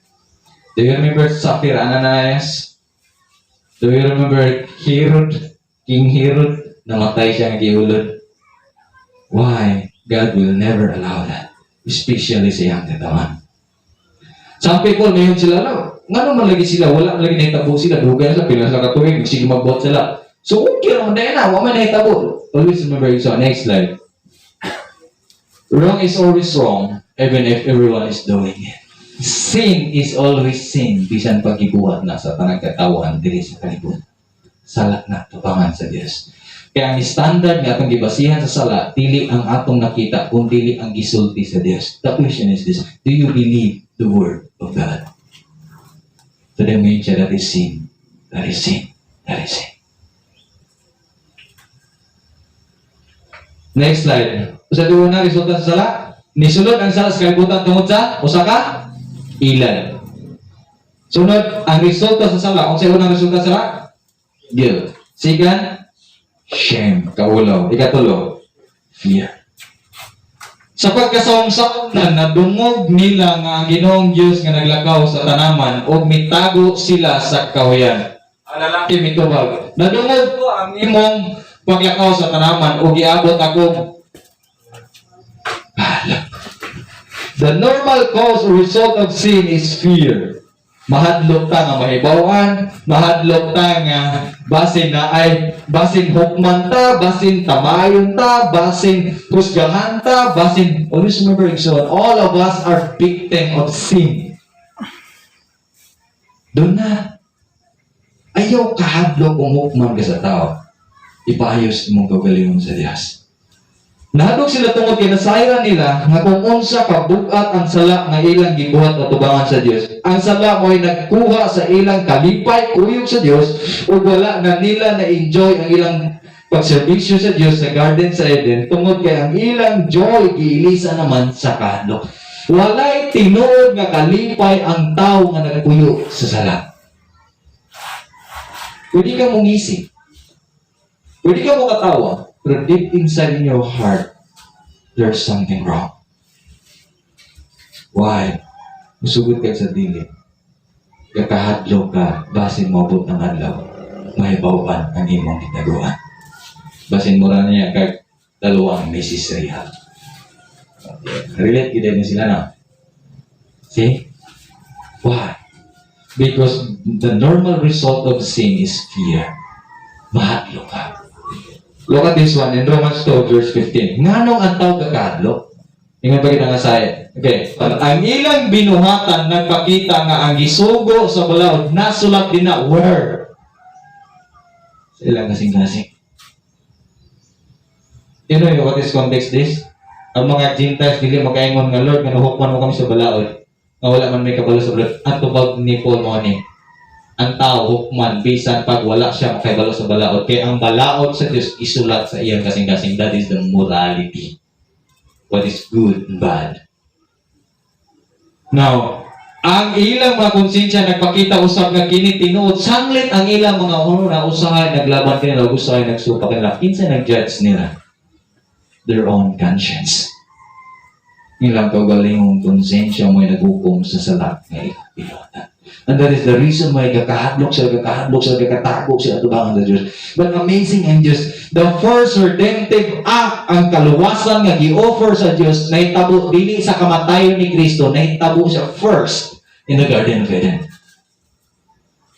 Do you remember Sapphira Ananias? Do you remember Herod? King Herod? Namatay siya ng giulod. Why? God will never allow that. Especially sa iyang katawan. Some people, ngayon sila lang. Nga naman lagi sila, wala lagi naitabo sila. Dugay sila, pila sila katuwing, sige mag-bot sila. So, okay naman dahil na, wala naitabo. Always remember it. So, next slide. Wrong is always wrong, even if everyone is doing it. Sin is always sin, bisan pag-ibuhat na sa tanang katawan diri sa kalibutan. Salat na, tupangan sa Diyos. Kaya ang standard nga atong gibasihan sa sala, dili ang atong nakita, kung dili ang gisulti sa Diyos. The question is this: do you believe the word of God? To them mean siya, that is sin. That is sin. That is sin. Next slide. Usa duwa na resulta sa sala. Nisulod ang sala sa kalibutan tungod sa usa ka ilan. Sunod ang resulta sa sala. Unsa unang resulta sa sala? Guilt. Second, shame. Kaulaw. Ikatulo, fear. Sa pagkasawang-sawan na dungog nila nga ang Ginoong Diyos nga naglakaw sa tanaman o mitago sila sa kahuyan. Ang lalaki mitubag. Nadungog ko ang imong paglakaw sa tanaman o giabot ako. The normal cause or result of sin is fear. Mahadlok ta nga mahibawan, mahadlok ta nga basin na ay basin hukman ta, basin tamayon ta, basin husgahan ta, basin always remember so all of us are victim of sin. Doon na ayaw kahadlok kung hukman ka sa tao. Ipaayos mong kagalingon sa Diyos. Nahadlok sila tungod kay nasayra nila nga kung unsa kabugat ang sala nga ilang gibuhat at tubangan sa Dios. Ang sala mo'y nagkuha sa ilang kalipay kuyog sa Dios ug wala na nila na enjoy ang ilang pagserbisyo sa Dios sa Garden sa Eden tungod kay ang ilang joy giilisa naman sa kahadlok. Walay tinuod nga kalipay ang tao nga nagpuyo sa sala. Pwede ka mong isip. Pwede ka mo katawa, pero deep inside in your heart, there's something wrong. Why? Musugod ka sa dili. Kakahadlo ka, basin mabot ng adlaw, mahibawan ang imong gitaguan. Basin mo rin niya kag dalawang Mrs. Rehab. Relate kita mo sila na. See? Why? Because the normal result of sin is fear. Mahadlo ka. Look at this one in Romans 2 verse 15. Nganong ang tao kakadlo? Ingon pa kita nga saya. Okay. Ang ilang binuhatan nagpakita nga ang gisugo sa balaod nasulat din na where? Sa ilang kasing-kasing. You know what is context this? Ang mga Gentiles dili makaingon nga Lord nga nahukuman mo kami sa balaod. Nga wala man may kabalo sa balaod. Ang tubag ni Paul mo ni. ang tao hukman bisan pag wala siya makahibalo sa balaod. Kaya ang balaod sa Dios isulat sa iyang kasing-kasing. That is the morality. What is good and bad. Now, ang ilang mga konsensya nagpakita usab nga kini tinuod sanglit ang ilang mga na usahay naglaban kanila, usahay nagsupa kanila. Kinsa nag-judge nila? Their own conscience. Ilang kaugalingong konsensya mo'y naghukom sa salat nga ikapilota. And that is the reason why kakahadlok sila, kakatago sila tubangan sa Diyos. But amazing and just, the first redemptive act, ang kaluwasan nga gi-offer sa Diyos, nahitabo dili sa kamatayon ni Kristo, nahitabo siya first in the Garden of Eden.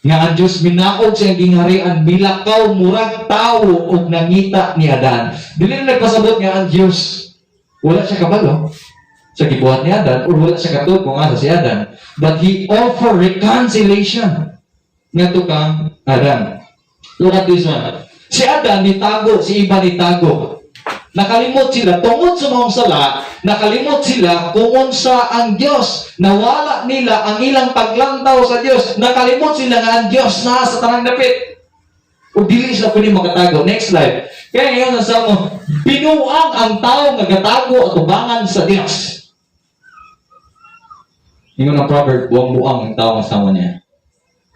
Nga ang Diyos minaog siyang gingharian, milakaw, murag tao, o nangita ni Adan. Dili na nagpasabot nga ang Diyos. Wala siya kabalo sa gibuhat ni Adan, or wala siya katulad kung asa si Adan. But He offered reconciliation nga to kang Adan. Look at this one. Si Adan nitago, si iba nitago. Nakalimot sila, tungod sa mga sala, nakalimot sila kung unsa ang Diyos. Nawala nila ang ilang paglantaw sa Diyos. Nakalimot sila nga ang Diyos na sa tanang dapit. O dili sila pwede makatago. Next slide. Kaya ngayon nasa mo, binuang ang tao nga gatago at ubangan sa Diyos. Ingon ang proverb, buang-buang ang tao ang sama niya.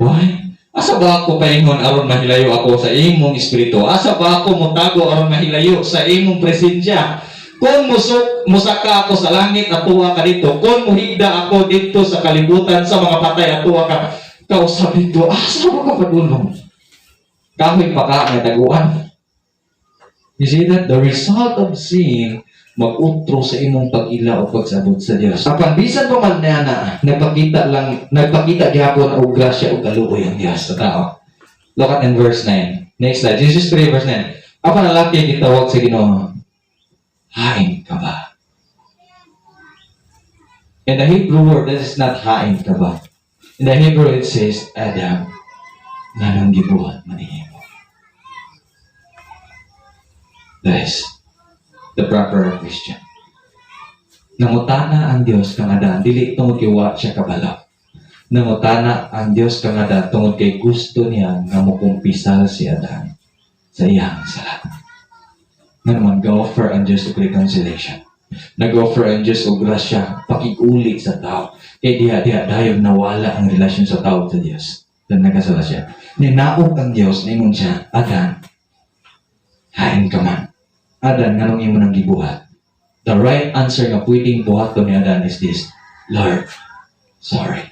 Why? Asa ba ako paingon aron mahilayo ako sa imong espiritu? Asa ba ako motago aron mahilayo sa imong presensya? Kung musaka ako sa langit, atuwa ka dito. Kung muhigda ako dito sa kalibutan sa mga patay, atuwa ka. Kausap dito, asa ba ka padulong? Kahoy pa ka nga taguan. You see that? The result of sin, mag-utro sa imong pag-ila o pagsabot sa Diyos. Apan bisan pa man niya na nagpakita gihapon og grasya o kaluoy ang Diyos sa tao. Look at in verse 9. Next slide. Genesis 3 verse 9. Apan ang lalaki gitawag sa Ginoo, hain ka ba? In the Hebrew word, that is not hain ka ba. In the Hebrew it says, Adam, nanong gibuhat manihimo. That is the proper Christian. Nangutana ang Diyos kang Adan, dili tungod kay wa siya kabalo. Nangutana ang Diyos kang Adan tungod kay gusto niya nga mukumpisal si Adan sa iyang salat. Nga naman, go-offer ang Diyos og reconciliation. Nag-offer ang Diyos og grasya, pakig-uli sa tao. Kaya diha dayon nawala ang relasyon sa tao sa Diyos. Dan nagkasala siya. Ninaog ang Diyos, ningon siya, Adan, hain ka man. Adan, nganong imo nang gibuhat? The right answer nga pwedeng buhaton ni Adan is this, Lord, sorry.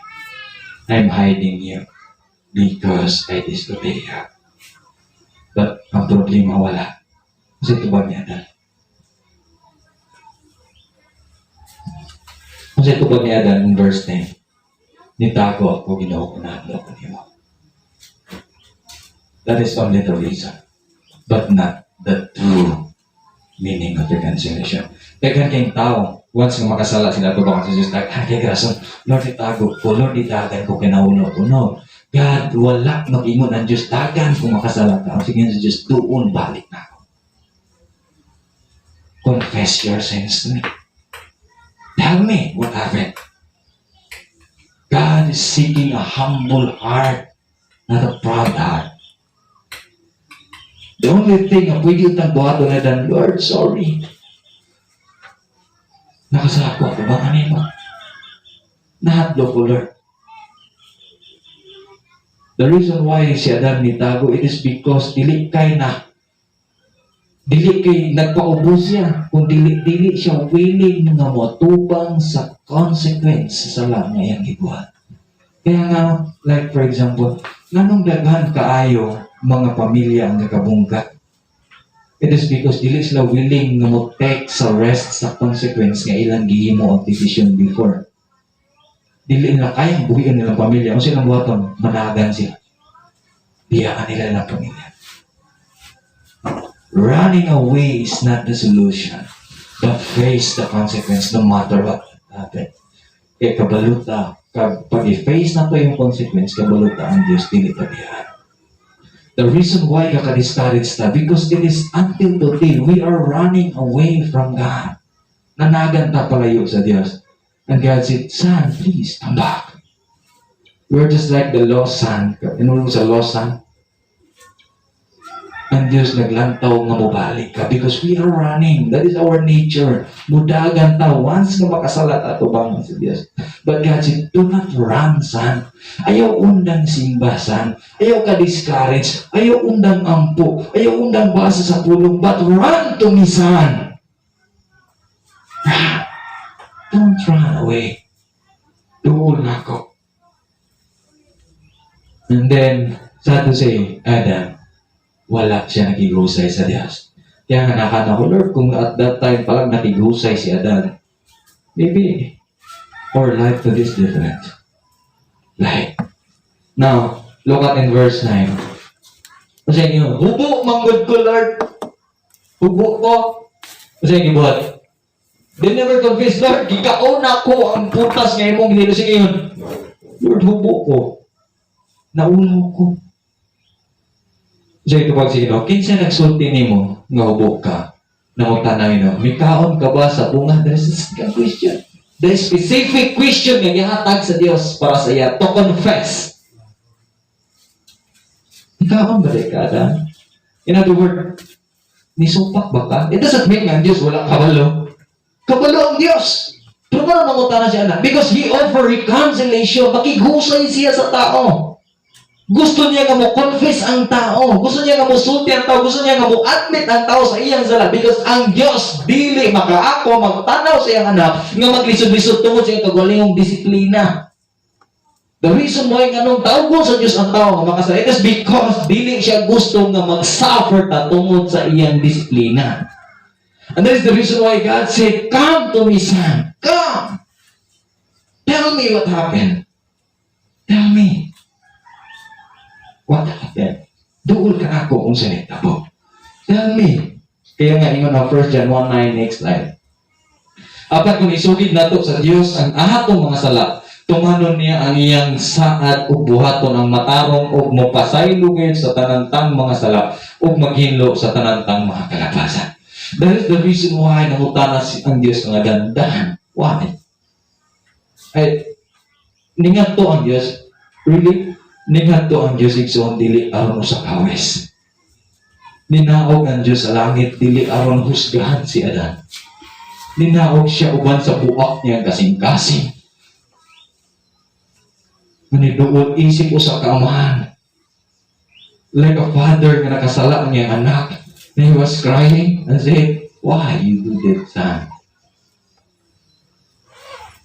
I'm hiding you because I disobey you. But ang problema wala. Kasi tubag ni Adan. Kasi tubag ni Adan in verse 10. Nitago ako, Ginoo ko na ko nimo. That is only the reason, but not the true meaning of reconciliation. Kaya kayong tao, once nga makasala sila ito baka sa Diyos, kaya rason, Lord, itago ko, Lord, itagan ko, kinaulo ko. No. God, wala mag-ingon ang Diyos, tagan kung makasala ka. Sige sa Diyos, doon, balik na ako. Confess your sins to me. Tell me what happened. God is seeking a humble heart, not a proud heart. The only thing na pwede utang buhato na dan, Lord, sorry. Nakasala ko ba kanino? Nahadlo ko, Lord. The reason why si Adan nitago, it is because dili kay nagpaubos siya, kung dili siya willing nga matubang sa consequence sa sala nga iyang gibuhat. Kaya nga, like for example, nanong daghan kaayo mga pamilya ang nakabungkat. It is because dili sila willing nga mo-take sa rest sa consequence nga ilang gihimo ang decision before. Dili nila kayang buhian nilang pamilya. Kung silang buhaton, managan sila. Biyaan nila ng pamilya. Running away is not the solution. But face the consequence no matter what happen. Kaya kabaluta, pag i-face na to yung consequence, kabaluta ang Diyos, dili tabihan. The reason why kaka-discourage ta, because it is until today, we are running away from God. Nanagan ta palayo sa Diyos. And God said, son, please, come back. We're just like the lost son. Ano mo sa lost son? Ang Diyos naglantaw nga mobalik ka because we are running. That is our nature. Mudagan ta once nga makasalat ato bang sa Diyos. But God said, do not run, son. Ayaw undang simba, son. Ayaw ka discourage. Ayaw undang ampo. Ayaw undang basa sa pulong. But run to me, son. Run. Don't run away. Duol na ako. And then, sad to say, Adam, wala siya nakigusay sa Diyos. Kaya nga nakana ko, Lord, kung at that time palang nakigusay si Adan, maybe our life to this different. Like, now, look at in verse 9. Kasi nyo, hubo, manggod ko, Lord. Hubo ko. Kasi nyo, buhat. They never confess, Lord, gikaon ako ang putas ngayon mong hinilusig ngayon. Lord, hubo ko. Naulaw ko. So ito pag sige, kinsa nagsulti nimo nga hubo ka? Nangutanay no, may kaon ka ba sa bunga? There is a second question. The specific question nga gihatag sa Dios para sa iya to confess. Ikaon ba di ka, Adam? In other words, nisupak ba ka? It doesn't mean nga ang Diyos walang kabalo. Kabalo ang Diyos. Pero paano nangutanay siya na? Because He offer reconciliation. Makigusay siya sa tao. Gusto niya nga mo confess ang tao. Gusto niya nga mo sulti ang tao. Gusto niya nga mo admit ang tao sa iyang sala. Because ang Diyos dili makaako magtanaw sa iyang anak nga maglisod-lisod tungod sa iyang kagwalingong disiplina. The reason why nga nung tawgon sa Diyos ang tao nga makasala, it is because dili siya gusto nga mag-suffer ta tungod sa iyang disiplina. And that is the reason why God said, come to me, son. Come. Tell me what happened. Tell me. What happened? Duol ka ako kung sanita po. Tell me. Kaya nga ingon na 1 John 1:9, next slide. Apat kung isugid nato sa Dios ang ahatong mga sala, tumanon niya ang iyang saad ug buhaton ang matarong ug mopasaylugid sa tanantang mga sala ug maghinlo sa tanantang mga kalapasan. That is the reason why nangutana ang Dios nga dandahan. Why? Ay, ningat to ang Dios. Really? Ningat to ang Diyos igsoon dili aron sa kawes. Ninaog ang Diyos sa langit dili aron husgahan si Adan. Ninaog siya uban sa buak niya kasing-kasing. Maniduol isip o sa kaamahan. Like a father nga nakasala ang iyang anak. And he was crying and said, why you do that, son?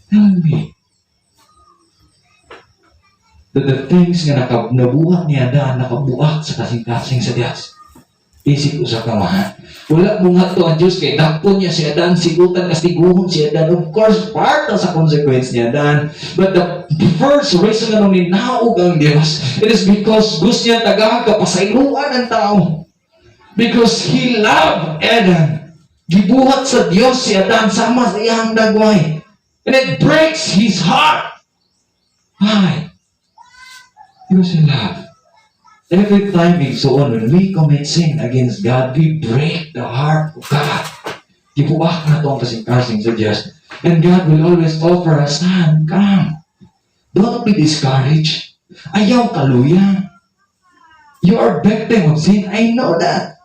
Tell me. That the things nga nabuhat niya Adan, nakabuak sa kasing-kasing sa Diyos. Isip ko sa kamahan. Wala mo nga to ang Diyos kay dakpo niya si Adan, sigutan kastiguhon si Adan. Of course, part sa consequence niya Adan. But the first reason nga nung ninaog ang Diyos, it is because gusto niya tagahag kapasayruan ang tao. Because He loved Adan. Gibuhat sa Diyos si Adan sama sa iyang dagway. And it breaks His heart. Why? Because He love. Every time when we commit sin against God, we break the heart of God. Gibuak na itong kasing-kasing sa Diyos. And God will always offer a son, come. Don't be discouraged. Ayaw kaluya. You are victim of sin. I know that.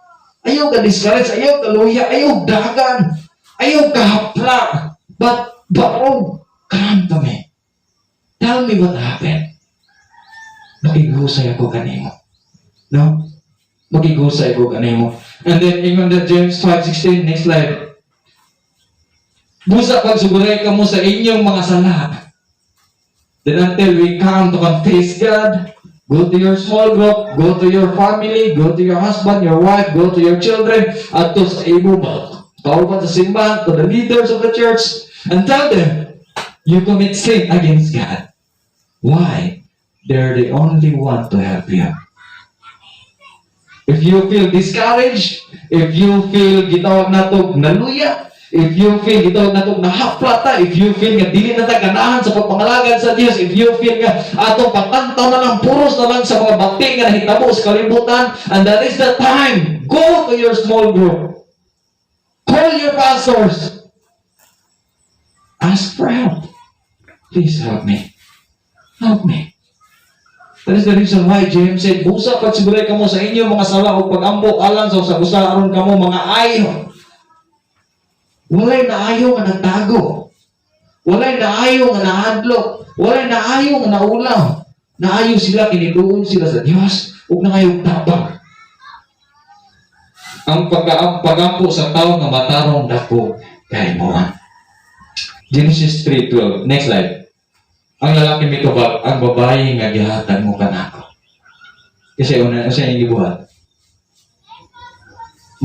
Ayaw ka discouraged. Ayaw kaluya. Ayaw dagan. Ayaw kahapla. But, come to me. Tell me what happened. Makigusay ako kanimo. No? Makigusay ako kanimo. And then, ingon na James 5:16, next slide. Busa pagsuguray ka mo sa inyong mga sala. Then until we come to confess God, go to your small group, go to your family, go to your husband, your wife, go to your children, at to sa ibo ba? Tawag sa simbahan, to the leaders of the church, and tell them, you commit sin against God. Why? They're the only one to help you. If you feel discouraged, if you feel gitawag natog naluya, if you feel gitawag natog nahaplata, if you feel nga dili na ganahan sa pagpangalagad sa Dios, if you feel nga atong patantaw na lang puros na lang sa mga bakti nga nahitabo sa kalibutan, and that is the time, go to your small group. Call your pastors. Ask for help. Please help me. Help me. That is the reason why James said, busa pagsiguray kamo sa inyo mga sala o pag-ampo alang sa usa aron kamo mga ayo. Walay naayo nga nagtago. Walay naayo nga nahadlok. Walay naayo nga naulaw. Naayo sila, kiniduon sila sa Dios ug nangayong tabang. Ang pagampo sa tao nga matarong dako kay moan. Genesis 3:12. Next slide. Ang lalaki mitubag, ang babae nga gihatag mo kanako. Kasi una siya yung gibuhat.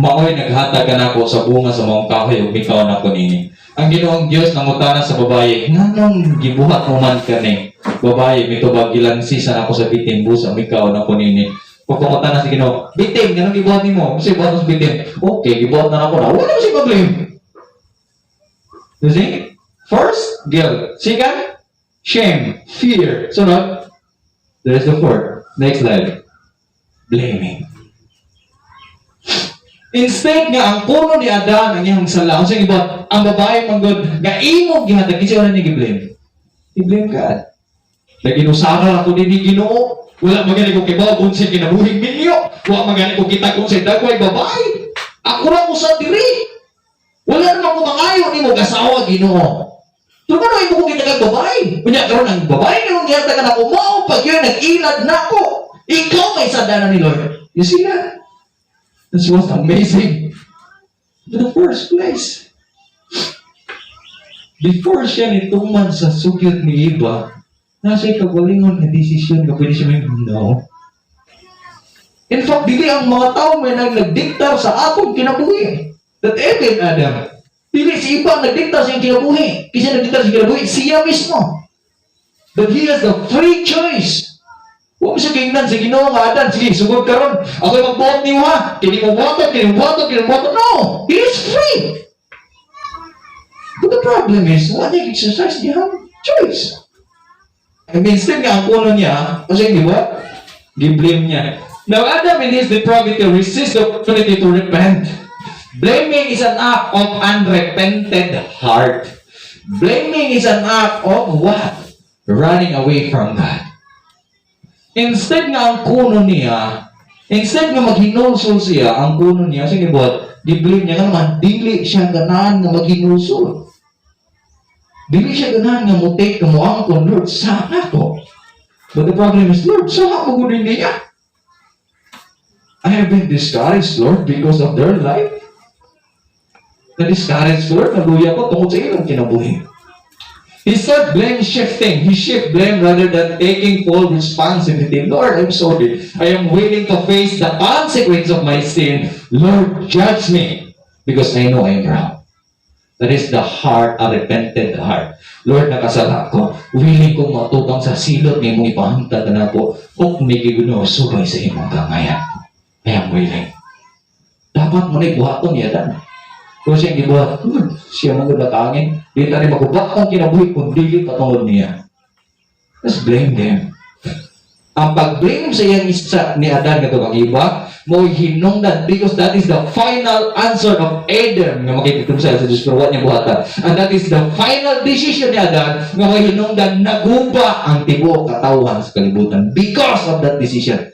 Maoy naghatag kanako sa bunga sa mga kahoy ug mikaw nako nini. Ang Ginoong Dios nangutana sa babae, nganong gibuhat mo man kani? Babae mitubag gilansisan ako sa bitin busa mikaw nako nini. Pagpangutan na si Ginoo, bitin, ganun gibuhat nimo? Kasi buhat mo sa bitin. Okay, gibuhat na ako na. Wala mo si problem. You see? First, guilt. Second, shame, fear. Sunod, there is the fourth. Next slide. Blaming. Instead nga, ang puno ni Adan, ang iyang sala, ang siyang ibuhat, ang babae manggod, gaimog gihatag, kasi wala niya i-blame. I-blame God. Naginusara ako din ni Ginoo. Wala magani ko kibaw kung siya kinabuhing minyo. Wala magani ko kita kung siya dagway babae. Ako lang ko sa diri. Wala naman ko mangayo ni mo gasawa Ginoo. Pero ano imo ko kita kag babae? Kunya karon ang babae nga mong gihatagan ako mao pag yun nag-ilad na ako. Ikaw may sadana ni Lord. You see that? This was amazing. In the first place. Before siya nituman sa sugyot ni Eva, nasa kagalingon na desisyon na pwede siya may no. In fact, dili ang mga tao may nagdiktar sa atong kinabuhi. That even Adam, dili si Eva nagdiktar sa iyong kinabuhi. Kasi nagdiktar sa kinabuhi, siya mismo. But he has the free choice. Huwag siya kingnan sa Ginoo nga Adan. Sige, sugod ka ron. Ako'y magbuhat niyo ha. Kini mo buhaton, kini mo buhaton, kini mo buhaton. No! He is free. But the problem is, wala niya exercise, niya have choice. And instead nga, ang puno niya, kasi di ba? Gi-blame niya. Now, Adam in his depravity resist the opportunity to repent. Blaming is an act of unrepented heart. Blaming is an act of what? Running away from God. Instead nga ang kuno niya, instead nga maghinulsol siya, ang kuno niya, sige buhat, di-blame niya nga naman, dili siya ganahan nga maghinulsol. Dili siya ganahan nga mo-take ka mo ang kung Lord, sana ko. But the problem is, Lord, sana mo gunin niya. I have been discouraged, Lord, because of their life. Na-discouraged, Lord, naluya ko tungkol sa ilang kinabuhi. He started blame shifting. He shift blame rather than taking full responsibility. Lord, I'm sorry. I am willing to face the consequence of my sin. Lord, judge me because I know I'm wrong. That is the heart, a repentant heart. Lord, nakasala ko. Willing kong matutang sa silot ni mong ipahantad na po. Kung may giguno, subay sa imong kamaya. I am willing. Dapat mo na ibuhaton niya dan. Kung siyang gibuhat, siya mong gulatangin. Di tayo magubak kung kinabuhi kung dili patungod niya. Let's blame them. Ang pag-blame sa iyang isa ni Adan nga itong iba, mo hinungdan because that is the final answer of Adam nga makikita sa Diyos pero what niya buhatan. And that is the final decision ni Adan nga mo hinungdan naguba ang tibuok katawhan sa kalibutan because of that decision.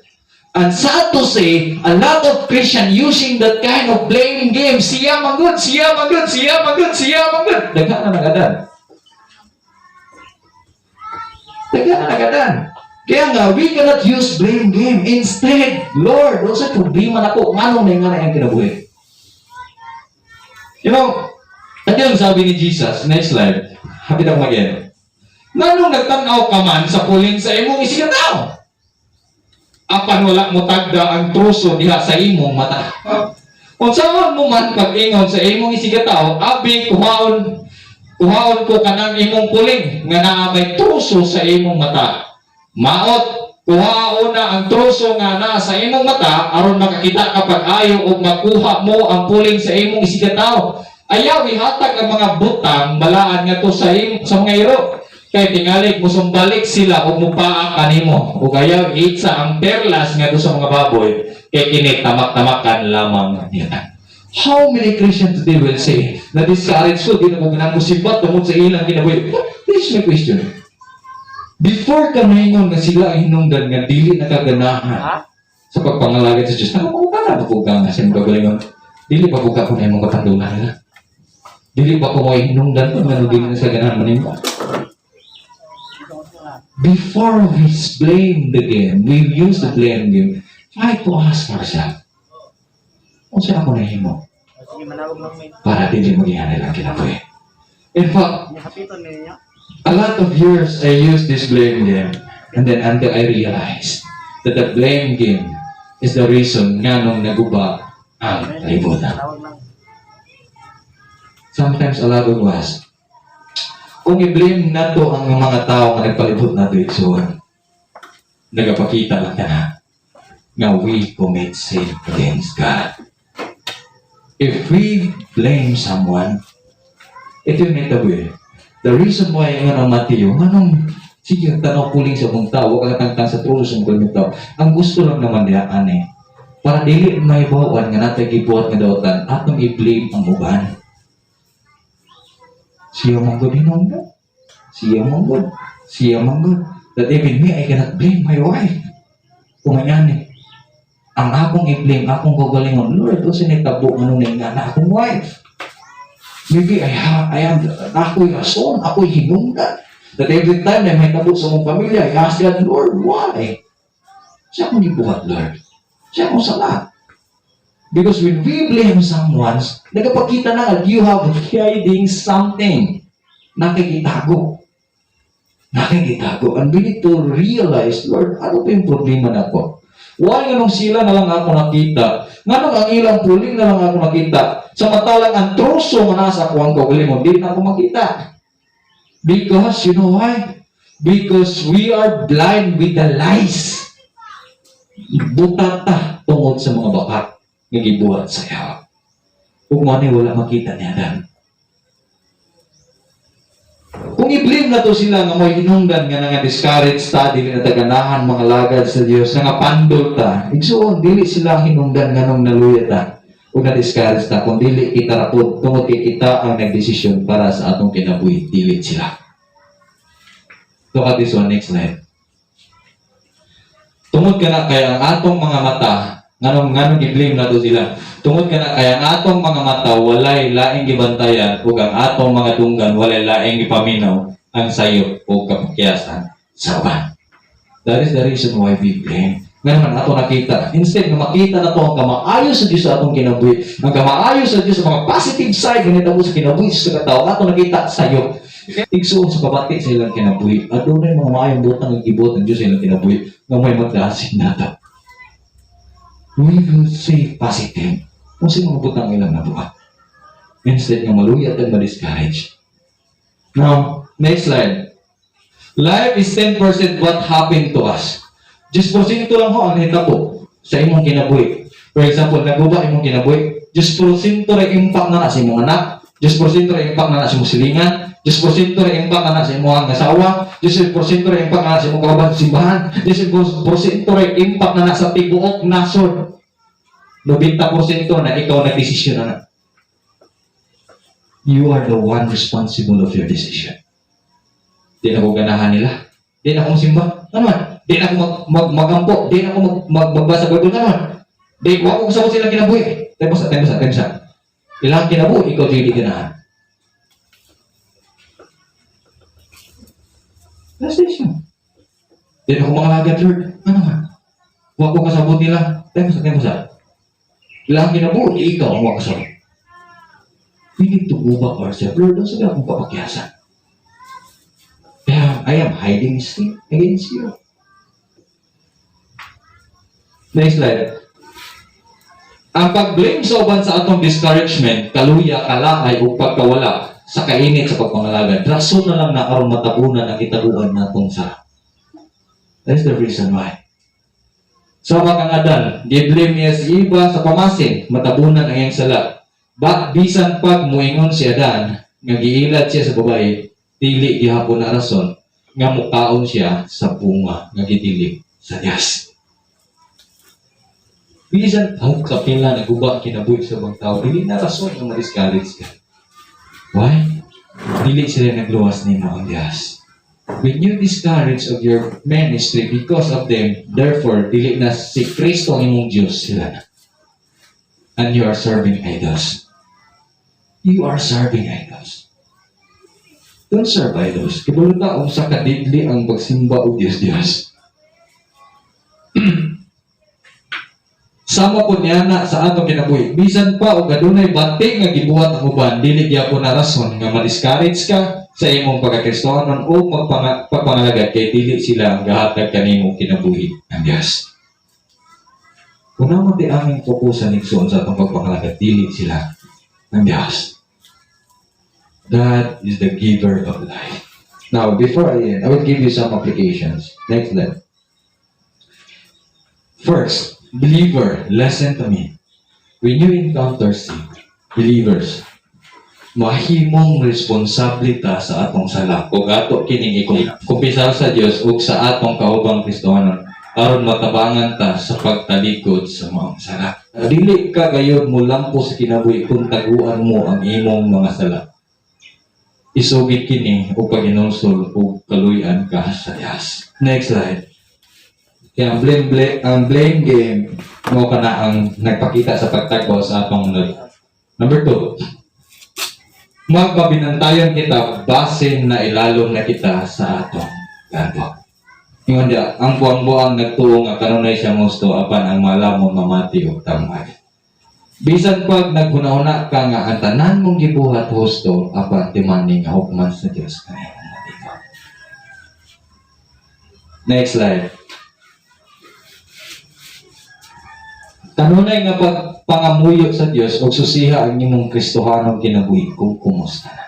And sad to say, a lot of Christians using that kind of blaming game, siya manggod, siya manggod, siya manggod, siya manggod. Daghan na nagadan. Daghan na nagadan. Kaya nga, we cannot use blame game. Instead, Lord, doon sa problema na ko, manong na nga na yung kinabuhi. You know, ano yung sabi ni Jesus? Next slide. Happy na kumagyan. Manong nagtanaw ka man sa puling sa imong isigataw. Apan wala mo tagda ang truso diha sa imong mata. Kung saan mo man pag-ingon sa imong isigataw, abi kuhaon ko kanang imong puling nga naa may truso sa imong mata. Maot, kuhaon na ang truso nga naa sa imong mata aron makakita ka pag-ayo ug makuha mo ang puling sa imong isigataw. Ayaw ihatag ang mga butang balaan nga to sa mga iro. Kaya tingalig mo sumbalik sila o mupaa kanimo o kaya itsa ang perlas nga doon sa mga baboy kaya kinitamak-tamakan lamang niya. How many Christians today will say na discouraged ko, di na mo ginang musibat tungkol sa ilang kinabuhi? This is my question. Before ka maingon nga sila ang hinungdan nga dili nakaganahan sa pagpangalagad sa Diyos, nakapunta na po ka nga siyang gagalingon. Dili pa po ka kung mong katandulan nila. Dili pa ko mo hinungdan kung ano dili na sa ganahan manimba. Before we blame the game, we use the blame game, try to ask ourselves, kung saan ako nahimo? Sige, manawag lang may Para dili maging lang kinabuhi. In fact, nakapiton ninyo. a lot of years I used this blame game, and then until I realized that the blame game is the reason nga nung naguba ang kalibutan. Manawag lang. Sometimes a lot of us, kung i-blame na to ang mga tao nga nagpalibot na to igsuon, nagapakita lang ka na nga we commit sin against God. If we blame someone, ito yung nitabi. The reason why nga ng Mateo, anong sige, tanaw puling sa mong tao, wag katangtang sa trulo sa mong tao. Ang gusto lang naman niya, para dili may bawan nga natin gibuhat nga dautan, atong i-blame ang uban. Siya mong good hinungdan. Siya mong good. Siya mong good. That even me, I cannot blame my wife. Kung yan ang akong i-blame, akong gagalingon, Lord, o sinitabo anong nga na akong wife. Maybe I am, ako'y rason, ako'y hinungdan. That every time na may tabo sa mong pamilya, I ask God, Lord, why? Siya akong ibuhat, Lord. Siya akong salat. Because when we blame someone, nagpakita na that you have hiding something. Nakikitago. Nakikitago. And we need to realize, Lord, ano pa yung problema na ko? Why nga nung sila na lang ako nakita? Nga nung ang ilang puling na lang ako nakita? Samantalang ang troso nga nasa ako ang kagalingon, hindi na ako makita. Because, you know why? Because we are blind with the lies. Butata tungod sa mga bakat nga gibuhat sa iyo. Kung ano wala makita niya dan. Kung i-blame na to sila nga may hinungdan nga nga discourage ta, dili na taganahan mga lagad sa Dios nga pandol ta. Igsoon dili sila hinungdan nga nung naluya ta. Ug na discourage ta kung dili kita rapod tungod kay kita ang nagdesisyon para sa atong kinabuhi, dili sila. Look at this one, next slide. Tungod ka na kaya ang atong mga mata, nganong i-blame na to sila. Tungod ka na kaya ang atong mga mata walay laing gibantayan ug ang atong mga dunggan walay laing gipaminaw ang sayop o kapakyasan sa uban. That is the reason why we blame. Ngayon ato nakita, instead na makita na to ang kamaayo sa Diyos sa atong kinabuhi, ang kamaayo sa Diyos sa mga positive side ganito mo sa kinabuhi sa katao, ato nakita sayop. Igsuon sa kabati sa ilang kinabuhi. At doon mga maayong butang ang gibot ng Diyos sa ilang kinabuhi na may magdasin nato. We will say positive. Kung sino mga butang ilang nabuhat. Instead nga maluyat at ma-discourage. Now, next slide. Life is 10% what happened to us. 10% lang ho ang hitabo sa imong kinabuhi. For example, naguba imong kinabuhi. 10% rin impact na sa imong anak. 10% rin impact na sa imong silingan. 10% rin impact na sa imong asawa. 10% rin impact na sa imong kauban sa simbahan. 10% rin impact na sa tibuok nasod. 90% na ikaw nagdesisyon na. You are the one responsible of your decision. Di na ko ganahan nila. Di na ko simba. Ano man? Di na ko magampo. Di na ko magbasa Bible. Ano man? Di ko ako kasama silang kinabuhi. Temsa. Ilang kinabuhi, ikaw di ganahan. That's the issue. Di na ko mga lagad, Lord. Ano man? Huwag ko kasabot nila. Temsa. Ilang kinabuhi, ikaw ang huwag kasabot. We need to move up ourselves. Lord, ang sabi akong papakyasan. Kaya, I am hiding sin against you. Next slide. Ang pag-blame sa uban sa atong discouragement, kaluya, kalakay, o pagkawala sa kainit sa pagpangalagad, rason na lang na aron matabunan ang kitabuan natong sa. That's the reason why. Sa mga Adan, gi-blame niya si Eva sa pamasin, matabunan ang iyang sala. But bisan pag muingon si Adan, nga giilad siya sa babae, dili gihapon na rason, nga mukaon siya sa bunga, nga gidili sa Diyos. Bisan pag kapila naguba kinabuhi sa bang tao, dili na rason nga ma-discourage ka. Why? Dili sila nagluwas ni ang Diyos. When you discourage of your ministry because of them, therefore, dili na si Kristo ang imong Diyos sila na. And you are serving idols. You are serving idols. Don't serve idols. Kibuluta kung sa kadidli ang pagsimba o Diyos. Sama po niya na sa atong kinabuhi. Bisan pa o kadunay batik nga gibuhat ang uban, dili gyapon na rason nga ma-discourage ka sa imong pagkakristohanon o pagpangalagad kay dili sila ang gahatag kanimong kinabuhi ng Diyos. Kung naman di aming fokusan igsoon sa atong pagpangalagad, dili sila ng Diyos. God is the giver of life. Now, before I end, I will give you some applications. Next slide. First, believer, listen to me. When you encounter sin, believers, mahimong responsablita sa atong sala ug ato kining ikumpisal sa Dios ug sa atong kaubang Kristohanon aron matabangan ta sa pagtalikod sa maong sala. Dili ka gayud mo lampo sa kinabuhi kung taguan mo ang imong mga sala. Isugid kini ug paginulsol ug kaluy-an ka sa Dios. Next slide. Kaya ang blame game mo kana ang nagpakita sa pagtagbaw sa atong number 2. Magpabinantayan kita base na ilalom na kita sa atong gado. Ingon dia, ang buang-buang nagtuo nga kanunay siya gusto apan ang malamon mamati og tamay. Bisan pag naghuna-una ka nga ang tanan mong gibuhat husto apan demanding nga hukman sa Dios kanimo matiko. Next slide. Kanunay nga pagpangamuyo sa Dios ug susiha ang imong Kristohanong kinabuhi kung kumusta na.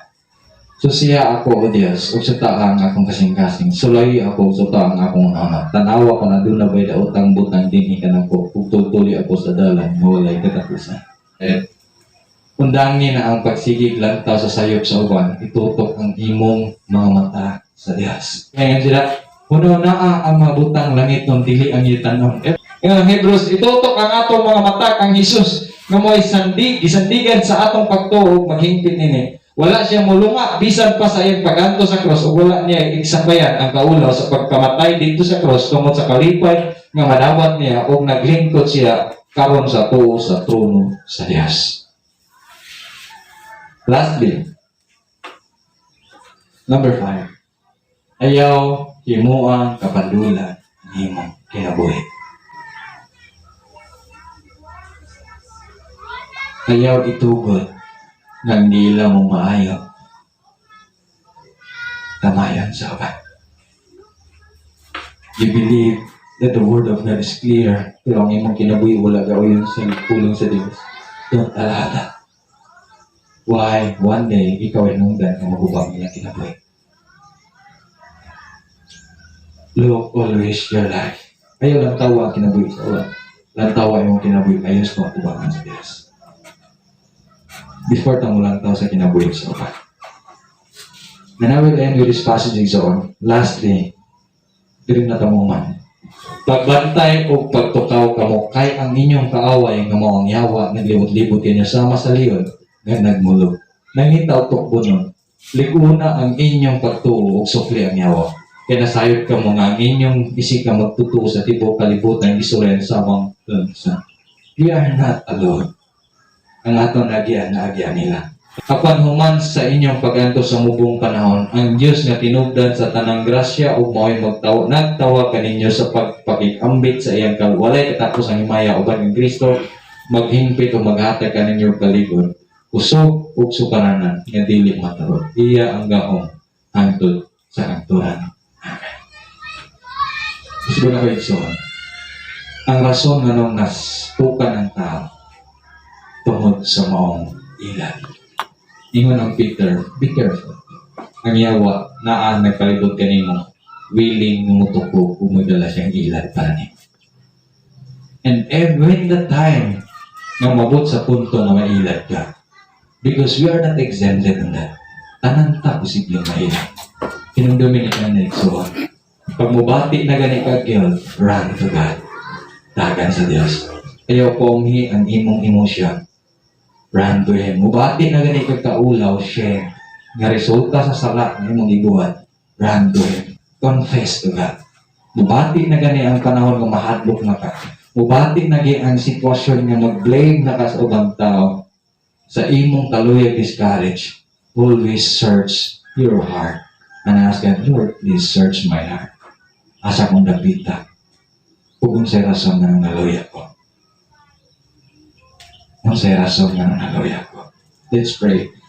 Susiha ako o Dios ug suta ang akong kasing-kasing. Sulay ako suta ang akong anak. Tanawa ko na doon na bay daotang butang dinhi kanako ug tutuli ako sa dalan nga walay katapusan. Undangin na ang pagsigig lantaw sa sayop sa uban, itutok ang imong mga mata sa Dios. Ngayon sila, kuno naa ang mga butang langit ng dili ang itanon. Ang Hebrews, itutok ang atong mga mata kang Hesus nga mo'y isandigan sa atong pagtuog maghingpit nini. Wala siya mulunga bisan pa sa iyang paganto sa cross o wala niya igsabayan ang kaulaw sa pagkamatay dito sa cross tungod sa kalipay nga madawat niya o naglingkod siya karon sa tuo sa trono sa Dios. Lastly, number 5. Ayaw himuang kapandulan ng imong kinabuhi. Ayaw itugod ng nila mong maayo. Tamayan sa uban. You believe that the word of God is clear, pero ang imong kinabuhi wala gawin sa pulong sa Diyos. Don't allow that. Why? One day, ikaw ay nungdan ang magubang nilang kinabuhi. Look always your life. Ayaw lang tawa ang kinabuhi sa ulan. Lang tawa yung kinabuhi, ayos mo at tubangan sa Diyos. Before tamulang tao sa kinabuhi sa upan. And I will end with this passage on. Lastly, dirin na tamuman. Pagbantay o pagtukaw kamo kay ang inyong kaaway nga mao ang yawa naglibot-libot inyo sama sa liyon nga nagmulog. Nangitaw tukbonon. Likuna ang inyong pagtuo ug sukli ang yawa. Kaya nasayod ka mo nga ang inyong isika magtutuo sa tibok kalibutan isuren sa amang sa. We are not alone. Ang atong nagian nila. Kapan human sa inyong paganto sa mubong panahon, ang Diyos nga tinubdan sa tanang grasya o mao'y nagtawa kaninyo sa pagpakikambit sa iyang walay katapos ang himaya uban ng Kristo, maghingpit o maghatag kaninyo kaligod, usog ug sukaranan nga dili matarod. Iya ang gahom hangtod sa kanturan. Amen. Gusto na kayo ang rason nga nung nastukan ang tao tungod sa maong ilan. Ingon ang Peter, be careful. Ang yawa na nagpalibot kanimo, willing numutuko kung magdala siyang ilan para niyo. And when the time na mabot sa punto na mailan ka, because we are not exempted on that, tanan ta posibleng mailan. Kinumdumin ka na iksuon. Pag mubati na gani ka, run to God. Tagan sa Diyos. Ayaw ponghi ang imong emosyon. Run to Him. Mubati na gani kag kaulaw, share. Nga resulta sa sala ng imong ibuhat. Run to Him. confess to God. Mubati na gani ang panahon nga mahadlok na ka. Mubati na gani ang sitwasyon nga mag-blame na ka sa ubang tao. Sa imong kaluyag discourage, always search your heart. And ask God, Lord, please search my heart. Asa kong dapita. Kung sa rason na naluya ko. Kung sa rason na naluya ko. Let's pray.